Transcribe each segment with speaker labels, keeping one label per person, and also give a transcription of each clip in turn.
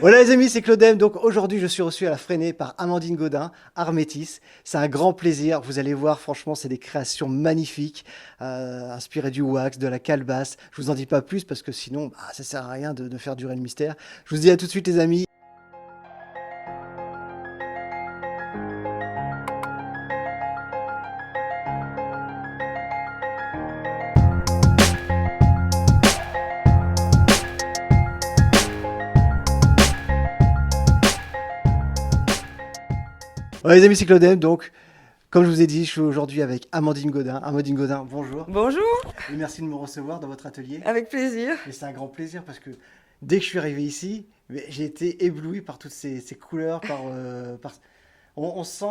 Speaker 1: Voilà les amis, c'est Claudem. Donc aujourd'hui, je suis reçu à la Freinet par Amandine Gaudin, art métis. C'est un grand plaisir. Vous allez voir, franchement, c'est des créations magnifiques, inspirées du wax, de la calebasse. Je vous en dis pas plus parce que sinon, ça sert à rien de faire durer le mystère. Je vous dis à tout de suite les amis. Voilà les amis, c'est Claudem. Donc, comme je vous ai dit, je suis aujourd'hui avec Amandine Gaudin. Amandine Gaudin, bonjour.
Speaker 2: Bonjour,
Speaker 1: Et merci de me recevoir dans votre atelier.
Speaker 2: avec plaisir.
Speaker 1: Et c'est un grand plaisir parce que dès que je suis arrivé ici, j'ai été ébloui par toutes ces couleurs, on sent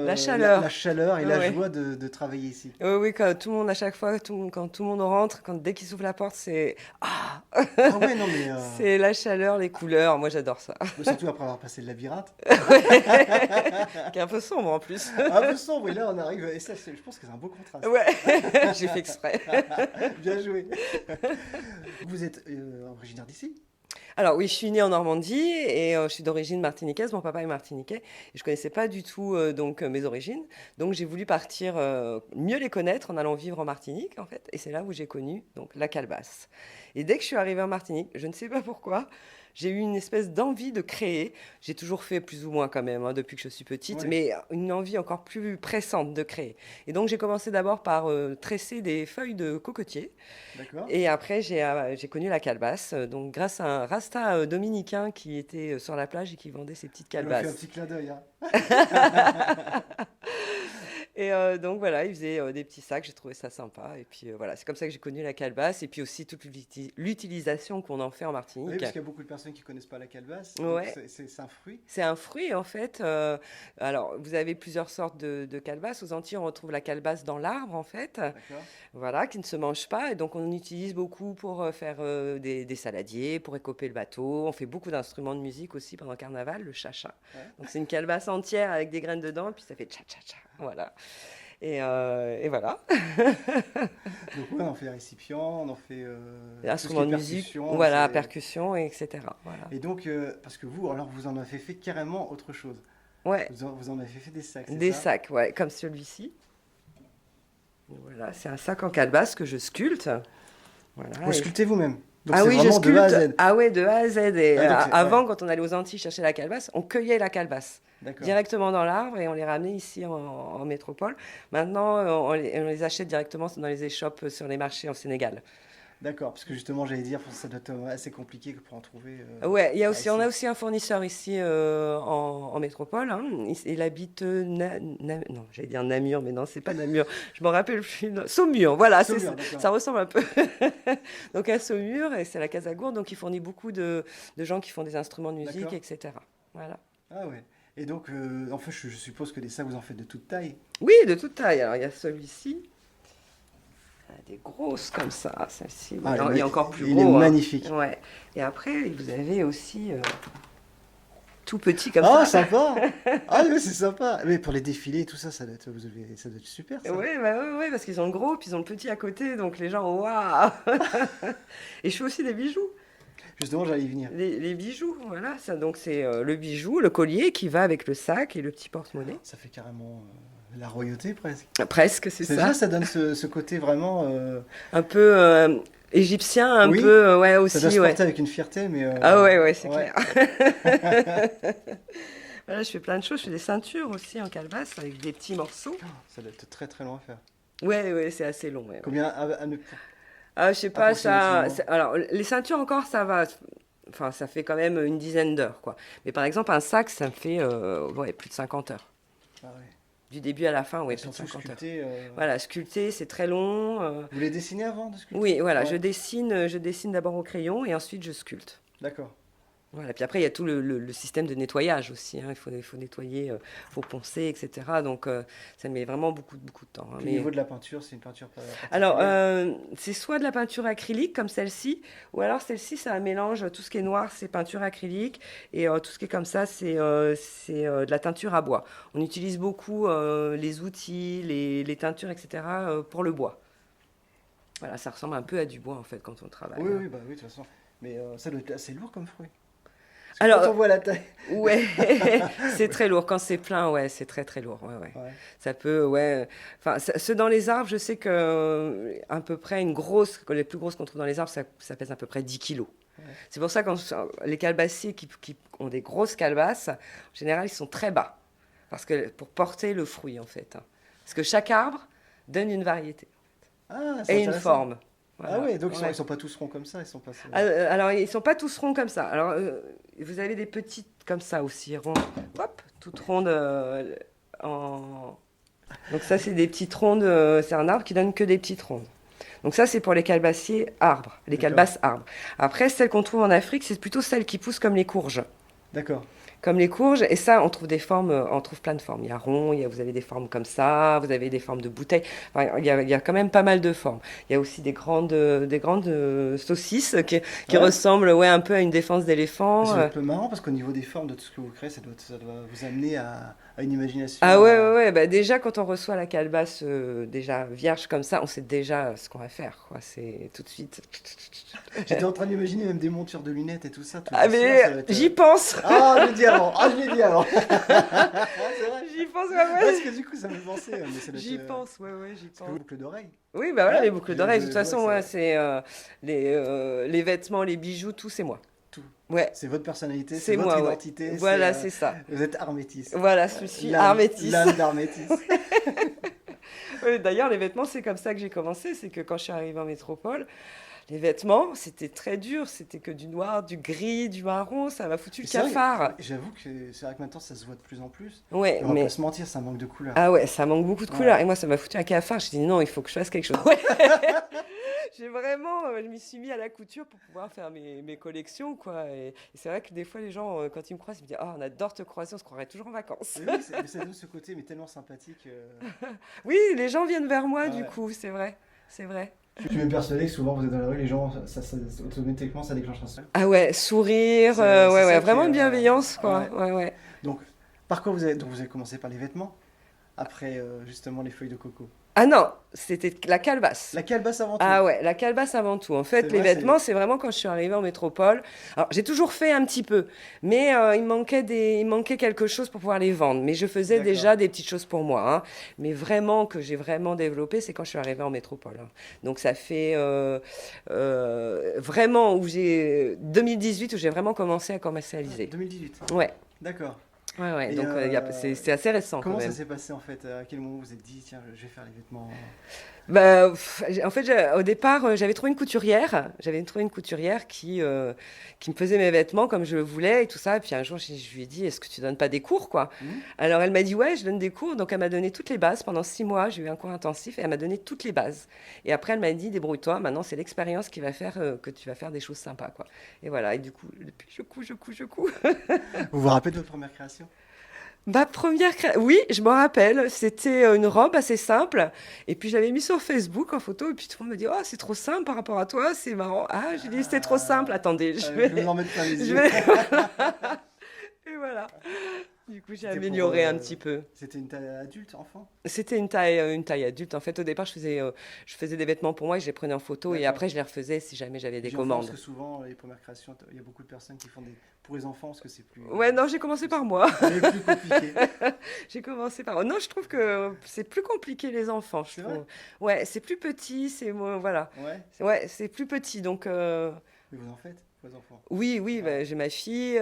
Speaker 2: La chaleur.
Speaker 1: la chaleur et la
Speaker 2: Ouais.
Speaker 1: joie de travailler ici.
Speaker 2: Oui, oui, quand tout le monde, à chaque fois, quand tout le monde rentre, dès qu'il s'ouvre la porte, c'est
Speaker 1: Ah ouais, non mais
Speaker 2: c'est la chaleur, les couleurs. Moi, j'adore ça.
Speaker 1: surtout après avoir passé le labyrinthe.
Speaker 2: Qui est un peu sombre en plus.
Speaker 1: Un peu sombre, et là on arrive, et ça je pense que c'est un beau contraste.
Speaker 2: Ouais, j'ai fait exprès.
Speaker 1: Bien joué. Vous êtes originaire d'ici?
Speaker 2: Alors oui, je suis née en Normandie et je suis d'origine martiniquaise. Mon papa est martiniquais et je connaissais pas du tout mes origines. Donc j'ai voulu partir mieux les connaître en allant vivre en Martinique en fait. Et c'est là où j'ai connu donc la calebasse. Et dès que je suis arrivée en Martinique, je ne sais pas pourquoi, j'ai eu une espèce d'envie de créer. J'ai toujours fait plus ou moins quand même depuis que je suis petite,
Speaker 1: Ouais,
Speaker 2: mais une envie encore plus pressante de créer. Et donc j'ai commencé d'abord par tresser des feuilles de cocotier.
Speaker 1: d'accord.
Speaker 2: Et après, j'ai connu la calebasse, donc grâce à un rasta dominicain qui était sur la plage et qui vendait ses petites
Speaker 1: Elle m'a fait un
Speaker 2: calebasses.
Speaker 1: petit clin d'œil, hein.
Speaker 2: Et donc voilà, il faisait des petits sacs, j'ai trouvé ça sympa. Et puis voilà, c'est comme ça que j'ai connu la calebasse et puis aussi toute l'utilisation qu'on en fait en
Speaker 1: Oui,
Speaker 2: Martinique.
Speaker 1: parce qu'il y a beaucoup de personnes qui connaissent pas la calebasse, donc
Speaker 2: Ouais,
Speaker 1: c'est un fruit.
Speaker 2: c'est un fruit en fait. Alors, vous avez plusieurs sortes de calebasses. Aux Antilles, on retrouve la calebasse dans l'arbre en fait.
Speaker 1: D'accord.
Speaker 2: Voilà, qui ne se mange pas. Et donc, on utilise beaucoup pour faire des saladiers, pour écoper le bateau. On fait beaucoup d'instruments de musique aussi pendant le carnaval, le cha-cha.
Speaker 1: Ouais.
Speaker 2: Donc, c'est une calebasse entière avec des graines dedans, et puis ça fait cha-cha-cha. Voilà. Et voilà.
Speaker 1: Donc ouais, on en fait récipient, on en fait
Speaker 2: Des
Speaker 1: tout ce qui est
Speaker 2: instruments de musique,
Speaker 1: percussion.
Speaker 2: voilà, percussion, etc. Voilà.
Speaker 1: Et donc, parce que vous, alors vous en avez fait carrément autre chose.
Speaker 2: Ouais,
Speaker 1: Vous en avez fait des sacs, c'est
Speaker 2: des
Speaker 1: ça?
Speaker 2: sacs, ouais, comme celui-ci. Voilà, c'est un sac en calebasse que je sculpte.
Speaker 1: Vous
Speaker 2: Voilà.
Speaker 1: sculptez vous-même. Donc
Speaker 2: Ah
Speaker 1: c'est
Speaker 2: oui, je
Speaker 1: vraiment de A à
Speaker 2: sculpte.
Speaker 1: Z.
Speaker 2: Ah ouais, de A à Z. Et
Speaker 1: Ah, donc ouais,
Speaker 2: avant, quand on allait aux Antilles chercher la calebasse, on cueillait la calebasse
Speaker 1: d'accord.
Speaker 2: directement dans l'arbre et on les ramenait ici en métropole. Maintenant, on les achète directement dans les échoppes sur les marchés en Sénégal.
Speaker 1: D'accord, parce que justement, j'allais dire, ça doit être assez compliqué pour en trouver
Speaker 2: Ouais,
Speaker 1: par
Speaker 2: on a
Speaker 1: ici.
Speaker 2: aussi un fournisseur ici en métropole, hein. Il habite, non, j'allais dire Namur, mais non, c'est pas Namur. Je m'en rappelle plus. Non. Saumur, voilà,
Speaker 1: Saumur,
Speaker 2: ça
Speaker 1: d'accord.
Speaker 2: ressemble un peu. Donc à Saumur, et c'est la Casagourde, donc il fournit beaucoup de gens qui font des instruments de musique,
Speaker 1: D'accord.
Speaker 2: etc. Voilà.
Speaker 1: Ah ouais. Et donc, en fait, je suppose que des sacs, vous en faites de toute taille.
Speaker 2: Oui, de toute taille. Alors il y a celui-ci, des grosses comme ça. Celle-ci,
Speaker 1: Ah,
Speaker 2: il y a encore plus
Speaker 1: il est
Speaker 2: gros, hein.
Speaker 1: magnifique.
Speaker 2: Ouais. Et après, vous avez aussi tout petit comme
Speaker 1: Ah,
Speaker 2: ça.
Speaker 1: sympa! Ah oui, c'est sympa. Mais pour les défilés et tout ça, ça doit être super, ça.
Speaker 2: Oui, bah ouais, parce qu'ils ont le gros, puis ils ont le petit à côté, donc les gens, waouh! Et je fais aussi des bijoux.
Speaker 1: Justement, j'allais y venir.
Speaker 2: Les bijoux, voilà, ça, donc c'est le bijou, le collier qui va avec le sac et le petit porte-monnaie.
Speaker 1: Ça fait carrément la royauté, presque.
Speaker 2: Presque, c'est
Speaker 1: C'est déjà,
Speaker 2: ça.
Speaker 1: ça donne ce côté vraiment.
Speaker 2: Un peu égyptien, un
Speaker 1: Oui,
Speaker 2: peu, ouais,
Speaker 1: ça doit
Speaker 2: aussi,
Speaker 1: se
Speaker 2: ouais.
Speaker 1: porter avec une fierté, mais.
Speaker 2: Ah ouais, ouais, c'est
Speaker 1: Ouais.
Speaker 2: clair. Voilà, je fais plein de choses, je fais des ceintures aussi en calebasse avec des petits morceaux.
Speaker 1: Ça doit être très très long à faire.
Speaker 2: Ouais, ouais, c'est assez long, ouais, ouais.
Speaker 1: Combien
Speaker 2: Ah, je sais pas, ça.
Speaker 1: approximativement?
Speaker 2: Alors, les ceintures encore, ça va. Enfin, ça fait quand même une dizaine d'heures, quoi. Mais par exemple, un sac, ça me fait ouais, plus de 50 heures.
Speaker 1: Ah ouais.
Speaker 2: Du début à la fin, ouais,
Speaker 1: Et
Speaker 2: plus de
Speaker 1: surtout
Speaker 2: 50 heures.
Speaker 1: sculpter.
Speaker 2: Voilà, sculpter, c'est très long.
Speaker 1: Vous les dessinez avant de sculpter?
Speaker 2: Oui, voilà,
Speaker 1: Ouais.
Speaker 2: je dessine d'abord au crayon et ensuite je sculpte.
Speaker 1: D'accord.
Speaker 2: Voilà, puis après, il y a tout le système de nettoyage aussi, hein. Il faut nettoyer, faut poncer, etc. Donc, ça met vraiment beaucoup de temps, hein.
Speaker 1: Puis au niveau de la peinture, c'est une peinture
Speaker 2: Alors,
Speaker 1: particulière.
Speaker 2: c'est soit de la peinture acrylique comme celle-ci, ou alors celle-ci, c'est un mélange, tout ce qui est noir, c'est peinture acrylique, et tout ce qui est comme ça, c'est de la teinture à bois. On utilise beaucoup les outils, les teintures, etc., pour le bois. Voilà, ça ressemble un peu à du bois, en fait, quand on travaille,
Speaker 1: Oui,
Speaker 2: hein.
Speaker 1: oui, bah oui, de toute façon. Mais ça doit être assez lourd comme fruit. Parce que quand
Speaker 2: Alors,
Speaker 1: on voit la taille.
Speaker 2: ouais, c'est très lourd. Quand c'est plein, ouais, c'est très très lourd. Ouais, ouais.
Speaker 1: Ouais.
Speaker 2: Ça peut, ouais. Enfin, ceux dans les arbres, je sais que à peu près que les plus grosses qu'on trouve dans les arbres, ça pèse à peu près 10 kilos.
Speaker 1: Ouais.
Speaker 2: C'est pour ça que les calebassiers qui ont des grosses calebasses, en général, ils sont très bas. Parce que pour porter le fruit, en fait, hein. Parce que chaque arbre donne une variété
Speaker 1: Ah, c'est
Speaker 2: et une
Speaker 1: intéressant.
Speaker 2: forme.
Speaker 1: Ah
Speaker 2: Voilà.
Speaker 1: ouais, donc
Speaker 2: Ouais.
Speaker 1: ils sont pas tous ronds comme ça, ils sont pas.
Speaker 2: Alors, ils sont pas tous ronds comme ça. Alors, vous avez des petites comme ça aussi, rondes. Hop, toutes rondes en... Donc ça, c'est des petites rondes. C'est un arbre qui donne que des petites rondes. Donc ça, c'est pour les calebassiers arbres, les
Speaker 1: D'accord.
Speaker 2: calebasses arbres. Après, celles qu'on trouve en Afrique, c'est plutôt celles qui poussent comme les courges.
Speaker 1: D'accord.
Speaker 2: Comme les courges, et ça, on trouve des formes, on trouve plein de formes. Il y a rond, vous avez des formes comme ça, vous avez des formes de bouteilles. Enfin, il y a quand même pas mal de formes. Il y a aussi des grandes saucisses qui
Speaker 1: Ouais.
Speaker 2: ressemblent, ouais, un peu à une défense d'éléphant.
Speaker 1: C'est un peu marrant parce qu'au niveau des formes de tout ce que vous créez, ça doit vous amener à une imagination.
Speaker 2: Ah ouais, ouais, ouais. Bah, déjà, quand on reçoit la calebasse déjà vierge comme ça, on sait déjà ce qu'on va faire, quoi. C'est tout de suite.
Speaker 1: J'étais en train d'imaginer même des montures de lunettes et tout ça. Tout
Speaker 2: Ah
Speaker 1: le soir,
Speaker 2: mais
Speaker 1: ça va être,
Speaker 2: j'y pense.
Speaker 1: Ah, je l'ai dit avant. Ah, je l'ai dit avant. C'est vrai.
Speaker 2: J'y pense, ouais,
Speaker 1: Parce
Speaker 2: ouais.
Speaker 1: que du coup, ça me fait penser. Mais ça doit
Speaker 2: J'y
Speaker 1: être,
Speaker 2: pense, ouais, ouais, j'y
Speaker 1: parce que
Speaker 2: pense.
Speaker 1: vos boucles d'oreilles.
Speaker 2: Oui, bah voilà,
Speaker 1: Ouais,
Speaker 2: les boucles d'oreilles. De toute
Speaker 1: je vois
Speaker 2: façon,
Speaker 1: que
Speaker 2: ouais,
Speaker 1: c'est
Speaker 2: c'est les vêtements, les bijoux, tout, c'est moi.
Speaker 1: tout.
Speaker 2: Ouais,
Speaker 1: C'est votre personnalité,
Speaker 2: c'est
Speaker 1: c'est votre
Speaker 2: moi, ouais.
Speaker 1: identité.
Speaker 2: Voilà, c'est ça.
Speaker 1: Vous êtes Armétis.
Speaker 2: Voilà, je suis
Speaker 1: L'âme
Speaker 2: Armétis.
Speaker 1: l'âme d'Armétis.
Speaker 2: Ouais, d'ailleurs, les vêtements, c'est comme ça que j'ai commencé. C'est que quand je suis arrivée en métropole, les vêtements, c'était très dur. C'était que du noir, du gris, du marron. Ça m'a foutu le
Speaker 1: C'est vrai,
Speaker 2: cafard.
Speaker 1: j'avoue que c'est vrai que maintenant, ça se voit de plus en plus.
Speaker 2: Ouais,
Speaker 1: Et on va
Speaker 2: mais
Speaker 1: pas se mentir, ça manque de couleurs.
Speaker 2: ah ouais, ça manque beaucoup de
Speaker 1: Ouais.
Speaker 2: couleurs. Et moi, ça m'a foutu un cafard. Je dit non, il faut que je fasse quelque chose. Ouais. J'ai vraiment, je m'y suis mis à la couture pour pouvoir faire mes collections, quoi. Et c'est vrai que des fois, les gens, quand ils me croisent, ils me disent, oh, on adore te croiser, on se croirait toujours en vacances.
Speaker 1: Mais oui, mais ça donne ce côté mais tellement sympathique.
Speaker 2: Oui, les gens viennent vers moi,
Speaker 1: Ah
Speaker 2: du
Speaker 1: ouais.
Speaker 2: coup, c'est vrai. C'est vrai.
Speaker 1: Je suis même persuadé que souvent vous êtes dans la rue, les gens, automatiquement, ça déclenche un sourire.
Speaker 2: Ah ouais, sourire,
Speaker 1: C'est
Speaker 2: ouais,
Speaker 1: ça
Speaker 2: ouais,
Speaker 1: qui
Speaker 2: vraiment
Speaker 1: est,
Speaker 2: de bienveillance, quoi.
Speaker 1: ouais.
Speaker 2: Ouais, ouais.
Speaker 1: Donc, donc vous avez commencé par les vêtements, après justement les feuilles de coco.
Speaker 2: Ah non, c'était la calebasse.
Speaker 1: La calebasse avant tout.
Speaker 2: Ah ouais, la calebasse avant tout. En fait,
Speaker 1: C'est
Speaker 2: les
Speaker 1: vrai,
Speaker 2: vêtements, c'est vraiment quand je suis arrivée en métropole. Alors, j'ai toujours fait un petit peu, mais il manquait quelque chose pour pouvoir les vendre. Mais je faisais
Speaker 1: D'accord.
Speaker 2: déjà des petites choses pour moi, hein. Mais vraiment, que j'ai vraiment développé, c'est quand je suis arrivée en métropole, hein. Donc, ça fait vraiment 2018 où j'ai vraiment commencé à commercialiser.
Speaker 1: 2018.
Speaker 2: Ouais,
Speaker 1: D'accord.
Speaker 2: ouais, ouais.
Speaker 1: Et,
Speaker 2: Donc, c'est assez récent quand
Speaker 1: comment ça
Speaker 2: même.
Speaker 1: s'est passé en fait? À quel moment vous vous êtes dit, tiens, je vais faire les vêtements?
Speaker 2: Bah, en fait, au départ, j'avais trouvé une couturière. J'avais trouvé une couturière qui me faisait mes vêtements comme je le voulais et tout ça. Et puis un jour, je lui ai dit, est-ce que tu donnes pas des cours, quoi?
Speaker 1: Mhm.
Speaker 2: Alors elle m'a dit, ouais, je donne des cours. Donc elle m'a donné toutes les bases. Pendant 6 mois, j'ai eu un cours intensif et elle m'a donné toutes les bases. Et après, elle m'a dit, débrouille-toi. Maintenant, c'est l'expérience qui va faire que tu vas faire des choses sympas, quoi. Et voilà. Et du coup, depuis, je couds.
Speaker 1: Vous vous rappelez de votre première création?
Speaker 2: Ma oui, je me rappelle, c'était une robe assez simple, et puis j'avais mis sur Facebook en photo, et puis tout le monde me dit, oh, c'est trop simple par rapport à toi, c'est marrant. Ah, j'ai dit, c'était trop simple, attendez,
Speaker 1: Je vais vous en mettre plein les
Speaker 2: je
Speaker 1: yeux.
Speaker 2: vais, et voilà. Du coup, j'ai
Speaker 1: C'était pour,
Speaker 2: amélioré un petit peu.
Speaker 1: C'était une taille adulte, enfant?
Speaker 2: C'était une taille adulte. En fait, au départ, je faisais des vêtements pour moi et je les prenais en photo, et
Speaker 1: D'accord.
Speaker 2: après, je les refaisais si jamais j'avais des
Speaker 1: J'ai entendu parce
Speaker 2: commandes.
Speaker 1: que souvent, les premières créations, il y a beaucoup de personnes qui font des pour les enfants parce que c'est plus,
Speaker 2: Ouais, non, j'ai commencé par moi.
Speaker 1: c'est plus compliqué.
Speaker 2: J'ai commencé par. Non, je trouve que c'est plus compliqué les enfants, je
Speaker 1: C'est
Speaker 2: trouve.
Speaker 1: vrai?
Speaker 2: Ouais, c'est plus petit, c'est moins. Voilà.
Speaker 1: Ouais.
Speaker 2: Ouais, c'est plus petit. Donc,
Speaker 1: Mais vous en faites, vos enfants?
Speaker 2: oui, oui,
Speaker 1: Ouais.
Speaker 2: bah, j'ai ma fille,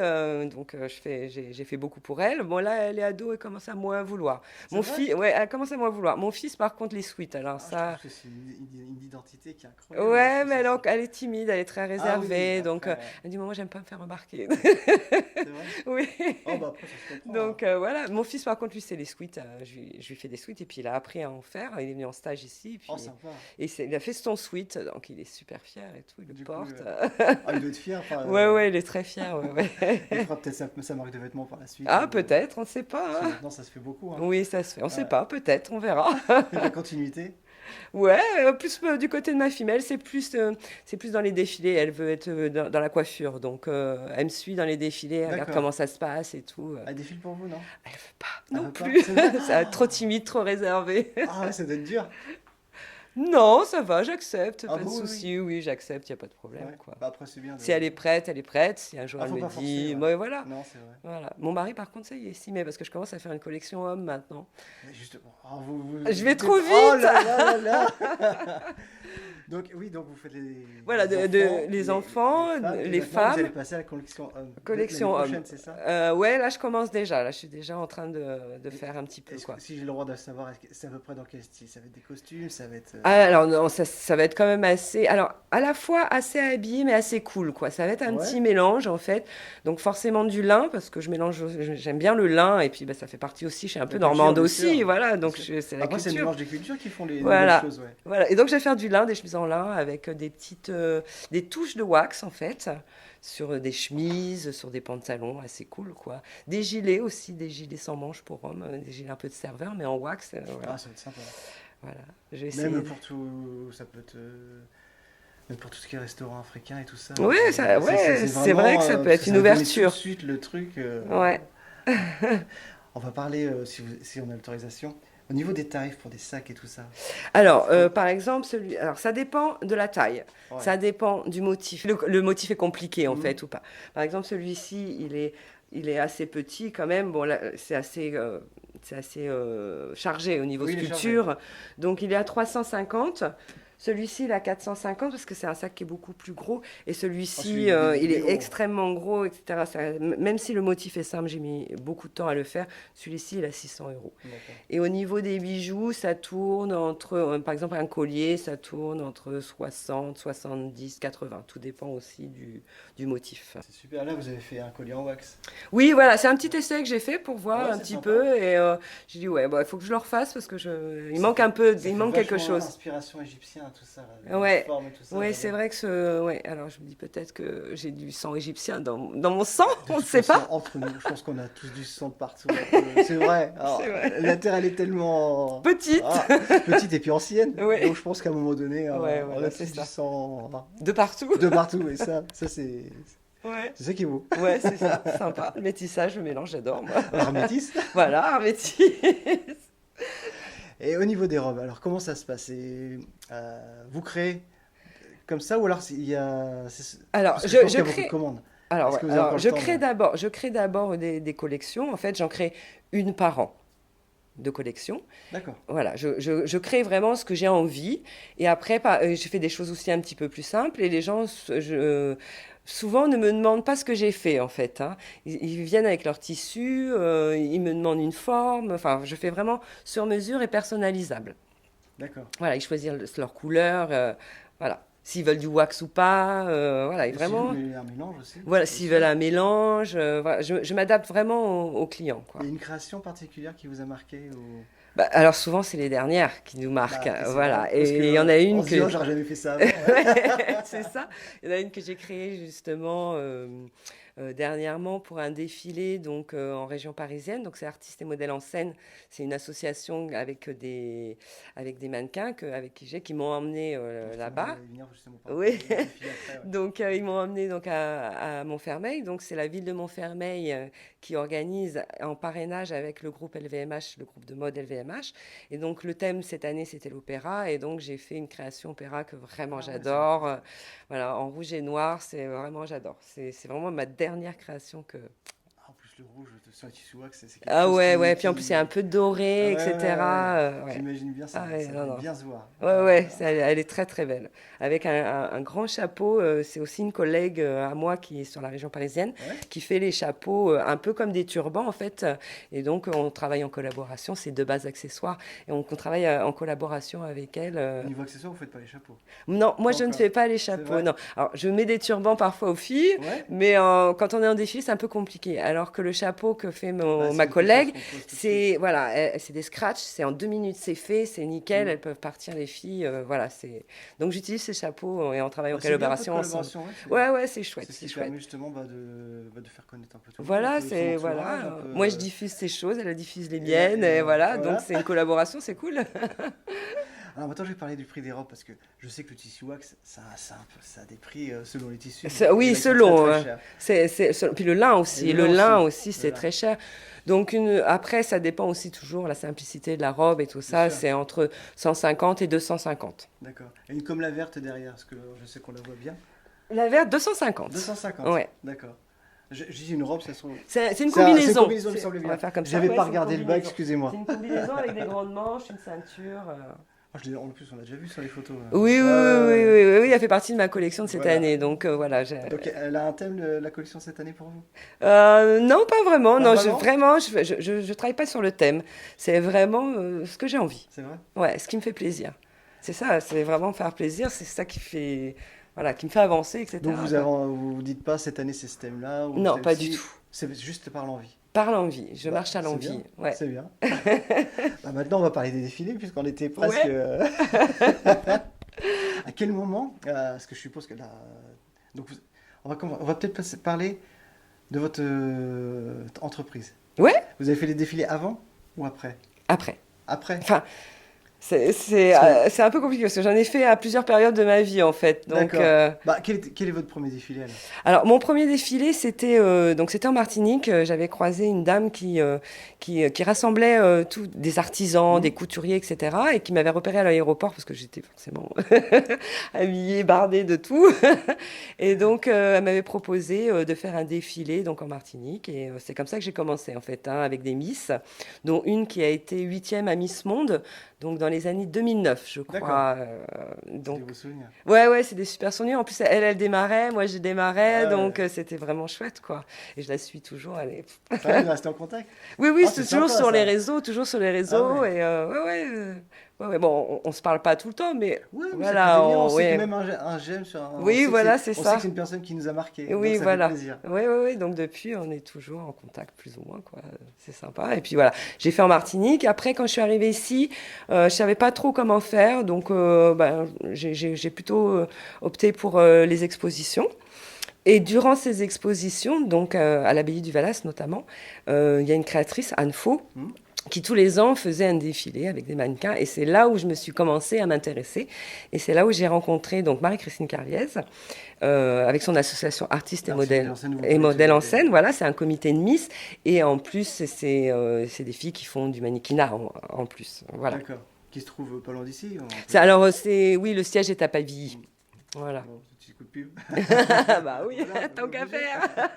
Speaker 2: donc j'ai fait beaucoup pour elle. Bon, là, elle est ado, elle commence à moins vouloir.
Speaker 1: C'est
Speaker 2: Mon
Speaker 1: vrai?
Speaker 2: fils, ouais, elle commence à moins vouloir. Mon fils, par contre, les sweets. Alors,
Speaker 1: Ah, je
Speaker 2: ça.
Speaker 1: trouve que c'est une identité qui est incroyable. Je
Speaker 2: Ouais,
Speaker 1: trouve
Speaker 2: mais
Speaker 1: ça,
Speaker 2: elle est timide, elle est très
Speaker 1: Ah oui,
Speaker 2: réservée. Donc,
Speaker 1: après,
Speaker 2: elle dit, moi, j'aime pas me faire remarquer.
Speaker 1: c'est vrai?
Speaker 2: Oui.
Speaker 1: Oh, bah après, ça se comprend.
Speaker 2: Donc voilà, mon fils par contre lui c'est les sweets, je lui fais des sweets et puis il a appris à en faire, il est venu en stage ici
Speaker 1: Oh, sympa.
Speaker 2: il a fait son sweet donc il est super fier et tout, il le
Speaker 1: Du coup,
Speaker 2: porte.
Speaker 1: Ah, il doit être fier. Enfin,
Speaker 2: Ouais ouais, il est très fier, ouais, ouais.
Speaker 1: il fera peut-être sa marque de vêtements par la suite.
Speaker 2: Ah peut-être, on ne sait pas,
Speaker 1: Parce que
Speaker 2: hein.
Speaker 1: maintenant, ça se fait beaucoup. Hein.
Speaker 2: Oui ça se fait, on ne sait
Speaker 1: Ouais.
Speaker 2: pas, peut-être, on verra.
Speaker 1: La continuité.
Speaker 2: Ouais, plus du côté de ma fille, mais elle c'est plus dans les défilés, elle veut être dans la coiffure, donc elle me suit dans les défilés, elle regarde
Speaker 1: D'accord.
Speaker 2: comment ça se passe et tout.
Speaker 1: Elle défile pour vous, non?
Speaker 2: Elle veut pas
Speaker 1: Elle
Speaker 2: non
Speaker 1: veut pas?
Speaker 2: plus,
Speaker 1: C'est vrai?
Speaker 2: c'est trop timide, trop réservé.
Speaker 1: Ah ouais, ça doit être dur.
Speaker 2: Non, ça va, j'accepte,
Speaker 1: Ah
Speaker 2: pas de
Speaker 1: bon, oui, oui.
Speaker 2: souci. Oui, j'accepte, il n'y a pas de problème,
Speaker 1: Ouais.
Speaker 2: quoi.
Speaker 1: Bah après, c'est bien de.
Speaker 2: Si elle est prête, elle est prête. Si un jour
Speaker 1: Ah,
Speaker 2: elle
Speaker 1: faut
Speaker 2: me
Speaker 1: pas forcer,
Speaker 2: dit,
Speaker 1: ouais.
Speaker 2: ouais, voilà,
Speaker 1: Non, c'est vrai.
Speaker 2: voilà. Mon mari, par contre, ça y est, s'y met parce que je commence à faire une collection homme maintenant.
Speaker 1: Mais justement, oh, vous
Speaker 2: Je vais
Speaker 1: dites-
Speaker 2: trop
Speaker 1: oh
Speaker 2: vite!
Speaker 1: là là là là. Donc oui, donc vous faites
Speaker 2: Voilà, les enfants,
Speaker 1: les femmes, et
Speaker 2: les
Speaker 1: maintenant vous allez
Speaker 2: femmes,
Speaker 1: passer à la collection homme. L'année
Speaker 2: collection homme.
Speaker 1: prochaine, c'est ça?
Speaker 2: Ouais, là, je commence déjà. Là, je suis déjà en train de
Speaker 1: Et
Speaker 2: faire un petit peu,
Speaker 1: est-ce
Speaker 2: quoi.
Speaker 1: que, si j'ai le droit de savoir, c'est à peu près dans quel style? Ça va être des costumes, ça va être.
Speaker 2: Ah, alors, non, ça va être quand même assez. Alors, à la fois assez habillé, mais assez cool, quoi. Ça va être un
Speaker 1: Ouais.
Speaker 2: petit mélange, en fait. Donc, forcément du lin, parce que je mélange. J'aime bien le lin, et puis bah, ça fait partie aussi. Je suis un peu
Speaker 1: La culture,
Speaker 2: normande
Speaker 1: bien
Speaker 2: aussi,
Speaker 1: sûr.
Speaker 2: voilà.
Speaker 1: Bien
Speaker 2: Donc,
Speaker 1: sûr.
Speaker 2: c'est la
Speaker 1: Après, c'est le
Speaker 2: culture.
Speaker 1: mélange des cultures qui font les belles
Speaker 2: Voilà.
Speaker 1: choses, ouais.
Speaker 2: Voilà. Et donc, je vais faire du lin, des chemises en lin, avec des petites. Des touches de wax, en fait. Sur des chemises, sur des pantalons, assez cool, quoi. Des gilets aussi, des gilets sans manches pour hommes, des gilets un peu de serveur, mais en wax. Voilà.
Speaker 1: Ah, ça va être sympa.
Speaker 2: Voilà. Je vais
Speaker 1: Même
Speaker 2: essayer.
Speaker 1: pour tout, ça peut être. Même pour tout ce qui est restaurant africain et tout ça.
Speaker 2: Ouais, c'est vrai
Speaker 1: vraiment.
Speaker 2: que ça peut
Speaker 1: Parce
Speaker 2: être
Speaker 1: que
Speaker 2: une
Speaker 1: ça va donner tout de
Speaker 2: ouverture.
Speaker 1: suite le truc.
Speaker 2: Ouais.
Speaker 1: On va parler, si on a l'autorisation, au niveau des tarifs pour des sacs et tout ça.
Speaker 2: Alors,
Speaker 1: Oh,
Speaker 2: par exemple, alors ça dépend de la taille,
Speaker 1: ouais.
Speaker 2: ça dépend du motif. Le motif est compliqué en
Speaker 1: Mhm.
Speaker 2: fait ou pas. Par exemple, celui-ci, il est assez petit quand même. Bon, là, c'est assez chargé au niveau
Speaker 1: Oui, il est chargé.
Speaker 2: sculpture. Donc, il est à 350. Celui-ci, il est à 450 parce que c'est un sac qui est beaucoup plus gros. Et
Speaker 1: Oh,
Speaker 2: celui-ci,
Speaker 1: celui
Speaker 2: il
Speaker 1: des
Speaker 2: est
Speaker 1: gros.
Speaker 2: extrêmement gros, etc. Même si le motif est simple, j'ai mis beaucoup de temps à le faire. Celui-ci, il est à 600 €.
Speaker 1: D'accord.
Speaker 2: Et au niveau des bijoux, ça tourne entre, par exemple, un collier, ça tourne entre 60, 70, 80. Tout dépend aussi du motif.
Speaker 1: C'est super. Là, vous avez fait un collier en wax.
Speaker 2: Oui, voilà, c'est un petit essai que j'ai fait pour voir
Speaker 1: Ouais,
Speaker 2: un
Speaker 1: c'est
Speaker 2: petit
Speaker 1: sympa.
Speaker 2: peu. Et j'ai dit, ouais, il faut que je le refasse parce que il
Speaker 1: Ça
Speaker 2: manque
Speaker 1: fait,
Speaker 2: un peu,
Speaker 1: ça
Speaker 2: il
Speaker 1: fait
Speaker 2: manque quelque
Speaker 1: vachement
Speaker 2: chose.
Speaker 1: inspiration égyptienne, tout ça, là, les
Speaker 2: Ouais,
Speaker 1: formes et tout ça,
Speaker 2: ouais, c'est
Speaker 1: j'adore.
Speaker 2: vrai que ouais. Alors je me dis peut-être que j'ai du sang égyptien dans mon sang,
Speaker 1: De
Speaker 2: on ne
Speaker 1: toute
Speaker 2: sait
Speaker 1: façon,
Speaker 2: pas.
Speaker 1: entre nous, je pense qu'on a tous du sang partout. C'est vrai. Alors,
Speaker 2: C'est vrai.
Speaker 1: la Terre, elle est tellement
Speaker 2: Petite.
Speaker 1: ah, petite et puis ancienne.
Speaker 2: Ouais,
Speaker 1: Donc, je pense qu'à un moment donné,
Speaker 2: ouais,
Speaker 1: on
Speaker 2: voilà,
Speaker 1: a
Speaker 2: c'est
Speaker 1: tous du
Speaker 2: ça.
Speaker 1: sang
Speaker 2: De partout.
Speaker 1: de partout. Et ça
Speaker 2: Ouais.
Speaker 1: c'est ça qui est beau.
Speaker 2: Ouais, c'est ça, sympa. Le métissage, le mélange, j'adore, moi.
Speaker 1: Alors, métis.
Speaker 2: Voilà, un métis.
Speaker 1: Et au niveau des robes, alors comment ça se passe? Vous créez comme ça ou alors il y a...
Speaker 2: Alors,
Speaker 1: Parce que je pense
Speaker 2: je
Speaker 1: qu'il y a beaucoup de
Speaker 2: crée.
Speaker 1: commandes.
Speaker 2: Alors,
Speaker 1: Est-ce
Speaker 2: ouais,
Speaker 1: que vous avez encore le temps
Speaker 2: je crée d'abord des collections. En fait, j'en crée une par an de collections.
Speaker 1: D'accord.
Speaker 2: Voilà, je crée vraiment ce que j'ai envie. Et après, je fais des choses aussi un petit peu plus simples. Et les gens, souvent, ne me demandent pas ce que j'ai fait, en fait, hein. Ils viennent avec leur tissu, ils me demandent une forme. Enfin, je fais vraiment sur mesure et personnalisable.
Speaker 1: D'accord.
Speaker 2: Voilà, ils choisissent leur couleur. Voilà. S'ils veulent du wax ou pas. Voilà, et
Speaker 1: Et si vous
Speaker 2: vraiment.
Speaker 1: voulez un mélange aussi,
Speaker 2: Voilà,
Speaker 1: bien
Speaker 2: s'ils
Speaker 1: sûr.
Speaker 2: veulent un mélange. Voilà, je m'adapte vraiment aux clients,
Speaker 1: Il
Speaker 2: quoi.
Speaker 1: y a une création particulière qui vous a marqué ou...
Speaker 2: Bah, alors souvent, c'est les dernières qui nous marquent,
Speaker 1: Bah,
Speaker 2: hein,
Speaker 1: c'est vrai,
Speaker 2: voilà.
Speaker 1: parce que
Speaker 2: Et il y en a
Speaker 1: on
Speaker 2: une
Speaker 1: se dit, oh,
Speaker 2: que...
Speaker 1: j'aurais jamais fait ça avant.
Speaker 2: Ouais, c'est ça. Il y en a une que j'ai créée justement dernièrement pour un défilé donc en région parisienne. Donc c'est Artistes et Modèles en Scène. C'est une association avec des mannequins qui m'ont emmené
Speaker 1: Justement,
Speaker 2: là-bas.
Speaker 1: j'allais venir justement par rapport
Speaker 2: Oui.
Speaker 1: aux filles après, ouais.
Speaker 2: Donc ils m'ont emmené donc à Montfermeil. Donc c'est la ville de Montfermeil qui organise en parrainage avec le groupe LVMH, le groupe de mode LVMH. Et donc le thème cette année c'était l'opéra. Et donc j'ai fait une création opéra que vraiment
Speaker 1: Ah ouais,
Speaker 2: j'adore. Voilà, en rouge et noir, c'est vraiment j'adore. C'est vraiment ma dernière création que.
Speaker 1: Ah, en plus, le rouge sur le tissu wax, c'est quelque
Speaker 2: Ah
Speaker 1: chose
Speaker 2: ouais, ouais. Puis en plus il y a un peu
Speaker 1: Ah
Speaker 2: doré,
Speaker 1: ouais, ouais, ouais.
Speaker 2: etc. Ouais.
Speaker 1: J'imagine bien,
Speaker 2: Ah ouais,
Speaker 1: ça
Speaker 2: non,
Speaker 1: va
Speaker 2: non.
Speaker 1: bien se voir.
Speaker 2: Ouais, ouais, elle est très très belle. Avec un grand chapeau, c'est aussi une collègue à moi qui est sur la région parisienne,
Speaker 1: Ouais.
Speaker 2: qui fait les chapeaux un peu comme des turbans en fait. Et donc on travaille en collaboration, c'est deux bases accessoires. Et on travaille en collaboration avec elle.
Speaker 1: Au niveau accessoires, vous faites pas les chapeaux.
Speaker 2: Non, moi
Speaker 1: Pas
Speaker 2: je ne
Speaker 1: encore.
Speaker 2: fais pas les
Speaker 1: C'est
Speaker 2: chapeaux,
Speaker 1: vrai?
Speaker 2: non. Alors je mets des turbans parfois aux filles,
Speaker 1: Ouais.
Speaker 2: mais quand on est en défilé, c'est un peu compliqué. Alors que le chapeau que fait
Speaker 1: Bah, c'est
Speaker 2: ma
Speaker 1: quelque chose
Speaker 2: collègue,
Speaker 1: qu'on pose tout de suite.
Speaker 2: c'est voilà, c'est des scratchs, c'est en 2 minutes, c'est fait, c'est nickel,
Speaker 1: Mm.
Speaker 2: elles peuvent partir les filles, voilà, c'est. Donc j'utilise ces chapeaux et on travaille en
Speaker 1: Bah, c'est bien,
Speaker 2: collaboration
Speaker 1: cette
Speaker 2: ensemble.
Speaker 1: collaboration,
Speaker 2: Ouais, ouais, c'est
Speaker 1: c'est
Speaker 2: chouette,
Speaker 1: ce
Speaker 2: c'est
Speaker 1: qui
Speaker 2: chouette.
Speaker 1: permet justement de faire connaître un peu tout le monde, un
Speaker 2: Voilà,
Speaker 1: peu son
Speaker 2: c'est
Speaker 1: entourage,
Speaker 2: voilà.
Speaker 1: un peu,
Speaker 2: Moi je diffuse ces choses, elle diffuse les
Speaker 1: et,
Speaker 2: miennes,
Speaker 1: et
Speaker 2: et voilà, donc
Speaker 1: voilà.
Speaker 2: c'est une collaboration, c'est cool.
Speaker 1: Alors maintenant, je vais parler du prix des robes parce que je sais que le tissu wax, ça a des prix selon les tissus. Il y
Speaker 2: Oui,
Speaker 1: en a qui sont très
Speaker 2: selon.
Speaker 1: très chers.
Speaker 2: Puis le lin
Speaker 1: Et
Speaker 2: aussi.
Speaker 1: le
Speaker 2: Le
Speaker 1: lin
Speaker 2: lin
Speaker 1: aussi.
Speaker 2: aussi,
Speaker 1: Le
Speaker 2: c'est
Speaker 1: lin,
Speaker 2: très cher. Donc après, ça dépend aussi toujours la simplicité de la robe et tout
Speaker 1: bien
Speaker 2: ça.
Speaker 1: sûr.
Speaker 2: C'est entre 150 et 250.
Speaker 1: D'accord. Et une comme la verte derrière, parce que je sais qu'on la voit bien.
Speaker 2: La verte, 250.
Speaker 1: 250.
Speaker 2: Ouais.
Speaker 1: D'accord. Je dis une robe, ça sont.
Speaker 2: C'est une
Speaker 1: C'est une
Speaker 2: combinaison.
Speaker 1: combinaison, il me semblait
Speaker 2: On va
Speaker 1: bien.
Speaker 2: faire comme ça.
Speaker 1: J'avais
Speaker 2: Ouais,
Speaker 1: pas
Speaker 2: c'est une
Speaker 1: regardé le bas,
Speaker 2: combinaison.
Speaker 1: excusez-moi.
Speaker 2: C'est une combinaison avec des grandes manches, une ceinture.
Speaker 1: En plus, on l'a déjà vu sur les photos.
Speaker 2: Oui, oui, oui,
Speaker 1: Ouais, ouais,
Speaker 2: oui,
Speaker 1: ouais.
Speaker 2: oui, oui, oui, elle fait partie de ma collection de cette
Speaker 1: Voilà.
Speaker 2: année. Donc voilà.
Speaker 1: Donc, elle a un thème, la collection cette année pour vous?
Speaker 2: Non, pas vraiment.
Speaker 1: Pas
Speaker 2: Non,
Speaker 1: vraiment?
Speaker 2: je travaille pas sur le thème. C'est vraiment ce que j'ai envie.
Speaker 1: C'est vrai?
Speaker 2: Ouais, ce qui me fait plaisir. C'est ça, c'est vraiment faire plaisir. C'est ça qui fait, voilà, qui me fait avancer,
Speaker 1: Donc,
Speaker 2: etc., quoi.
Speaker 1: vous dites pas cette année c'est ce thème-là ou ce
Speaker 2: Non, pas du
Speaker 1: thème-ci,
Speaker 2: tout.
Speaker 1: c'est juste par l'envie.
Speaker 2: Par l'envie. Je
Speaker 1: Bah,
Speaker 2: marche à
Speaker 1: c'est bien,
Speaker 2: l'envie. Ouais.
Speaker 1: c'est bien. Bah, maintenant, on va parler des défilés puisqu'on était presque.
Speaker 2: Ouais.
Speaker 1: À quel moment, parce que je suppose que là, donc on va peut-être parler de votre entreprise.
Speaker 2: Ouais.
Speaker 1: Vous avez fait les défilés avant ou après?
Speaker 2: Après.
Speaker 1: Après?
Speaker 2: Enfin,
Speaker 1: Parce que-
Speaker 2: c'est un peu compliqué parce que j'en ai fait à plusieurs périodes de ma vie en fait. Donc,
Speaker 1: D'accord. Bah, quel est votre premier défilé alors?
Speaker 2: alors mon premier défilé c'était en Martinique. J'avais croisé une dame qui rassemblait des artisans, des
Speaker 1: Mhm.
Speaker 2: couturiers, etc. et qui m'avait repéré à l'aéroport parce que j'étais forcément habillée, bardée de tout. Et donc elle m'avait proposé de faire un défilé donc en Martinique et c'est comme ça que j'ai commencé en fait hein, avec des Miss, dont une qui a été 8e à Miss Monde. Donc dans les années 2009, je
Speaker 1: D'accord.
Speaker 2: crois.
Speaker 1: C'est
Speaker 2: Donc
Speaker 1: de vos souvenirs.
Speaker 2: ouais, c'est des super souvenirs. En plus, elle démarrait, moi je démarrais,
Speaker 1: Ah
Speaker 2: donc
Speaker 1: ouais.
Speaker 2: c'était vraiment chouette, quoi. Et je la suis toujours.
Speaker 1: Ça va, vous restez en contact?
Speaker 2: Oui, oui,
Speaker 1: Ah, c'est
Speaker 2: c'est toujours
Speaker 1: sympa
Speaker 2: sur les
Speaker 1: ça.
Speaker 2: réseaux, toujours sur les
Speaker 1: Ah
Speaker 2: réseaux.
Speaker 1: ouais.
Speaker 2: Et ouais. Bon, on se parle pas tout le temps, mais
Speaker 1: Ouais, mais ça fait
Speaker 2: voilà,
Speaker 1: des liens. On sait que
Speaker 2: ouais.
Speaker 1: même un j'aime sur un.
Speaker 2: Oui, voilà, c'est
Speaker 1: On sait que
Speaker 2: ça.
Speaker 1: c'est une personne qui nous a marqué. Donc
Speaker 2: Oui,
Speaker 1: ça fait
Speaker 2: voilà.
Speaker 1: plaisir.
Speaker 2: Oui. Donc depuis, on est toujours en contact, plus ou moins, quoi. C'est sympa. Et puis voilà, j'ai fait en Martinique. Après, quand je suis arrivée ici, je savais pas trop comment faire, donc j'ai plutôt opté pour les expositions. Et durant ces expositions, donc à l'abbaye du Valas notamment, il y a une créatrice, Anne Faux,
Speaker 1: Hmm.
Speaker 2: qui tous les ans faisait un défilé avec des mannequins. Et c'est là où je me suis commencée à m'intéresser. Et c'est là où j'ai rencontré donc Marie-Christine Carliez, avec son association Artistes
Speaker 1: Artiste modèle en scène, vous
Speaker 2: et
Speaker 1: pouvez
Speaker 2: modèles en
Speaker 1: tout.
Speaker 2: scène. Voilà, c'est un comité de Miss. Et en plus, c'est des filles qui font du mannequinat en plus. Voilà.
Speaker 1: D'accord. Qui se trouve pas loin d'ici.
Speaker 2: Alors, oui, le siège est à Pavilly. Voilà.
Speaker 1: Bon, petit coup de pub.
Speaker 2: Bah oui,
Speaker 1: Voilà,
Speaker 2: tant qu'à
Speaker 1: obligé.
Speaker 2: faire.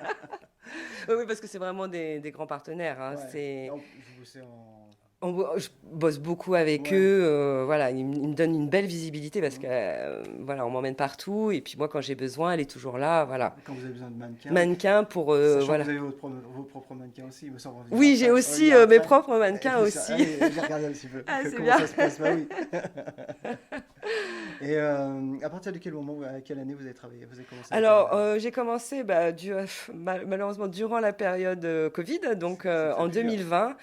Speaker 2: Oui, parce que c'est vraiment des grands partenaires. Hein.
Speaker 1: Ouais. Non, vous bossez en.
Speaker 2: Je bosse beaucoup avec
Speaker 1: Ouais.
Speaker 2: eux. Voilà, ils me donnent une belle visibilité parce
Speaker 1: Mhm.
Speaker 2: que voilà, on m'emmène partout. Et puis moi, quand j'ai besoin, elle est toujours là. Voilà,
Speaker 1: Quand vous avez besoin de mannequins.
Speaker 2: mannequin pour
Speaker 1: Sachant
Speaker 2: voilà.
Speaker 1: que vous avez vos propres mannequins aussi, il me semble.
Speaker 2: Oui, j'ai
Speaker 1: On va
Speaker 2: aussi
Speaker 1: venir
Speaker 2: mes
Speaker 1: après.
Speaker 2: propres mannequins aussi.
Speaker 1: Allez, j'ai regardé un petit peu
Speaker 2: Ah, c'est
Speaker 1: comment
Speaker 2: bien.
Speaker 1: ça se passe. Bah oui. Et à partir de quel moment, à quelle année vous avez travaillé? Vous avez commencé à
Speaker 2: Alors,
Speaker 1: faire.
Speaker 2: j'ai commencé malheureusement durant la période Covid, donc
Speaker 1: Ça
Speaker 2: en
Speaker 1: fait dur.
Speaker 2: 2020.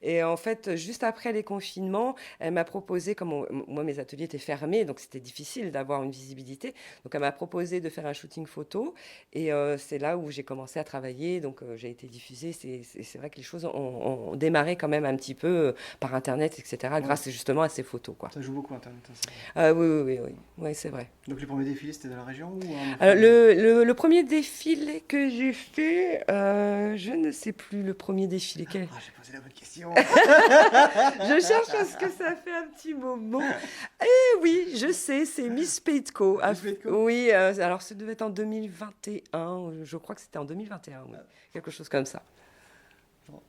Speaker 2: Et en fait, juste après les confinements, elle m'a proposé, comme moi mes ateliers étaient fermés, donc c'était difficile d'avoir une visibilité, donc elle m'a proposé de faire un shooting photo. Et c'est là où j'ai commencé à travailler, donc j'ai été diffusée. C'est vrai que les choses ont démarré quand même un petit peu par Internet, etc.,
Speaker 1: Ouais.
Speaker 2: grâce justement à ces photos, quoi.
Speaker 1: Ça joue beaucoup Internet, hein, c'est vrai.
Speaker 2: Oui, ouais, c'est vrai.
Speaker 1: Donc les premiers défilés, c'était dans la région ou en
Speaker 2: Alors,
Speaker 1: famille?
Speaker 2: le premier défilé que j'ai fait, je ne sais plus le premier défilé.
Speaker 1: Ah, j'ai posé la bonne question.
Speaker 2: Je cherche parce que ça fait un petit moment. Eh oui, je sais, c'est Miss Peitco.
Speaker 1: Miss Peitco?
Speaker 2: Oui, alors ça devait être en 2021. Je crois que c'était en 2021, oui. Quelque chose comme ça.
Speaker 1: Bon.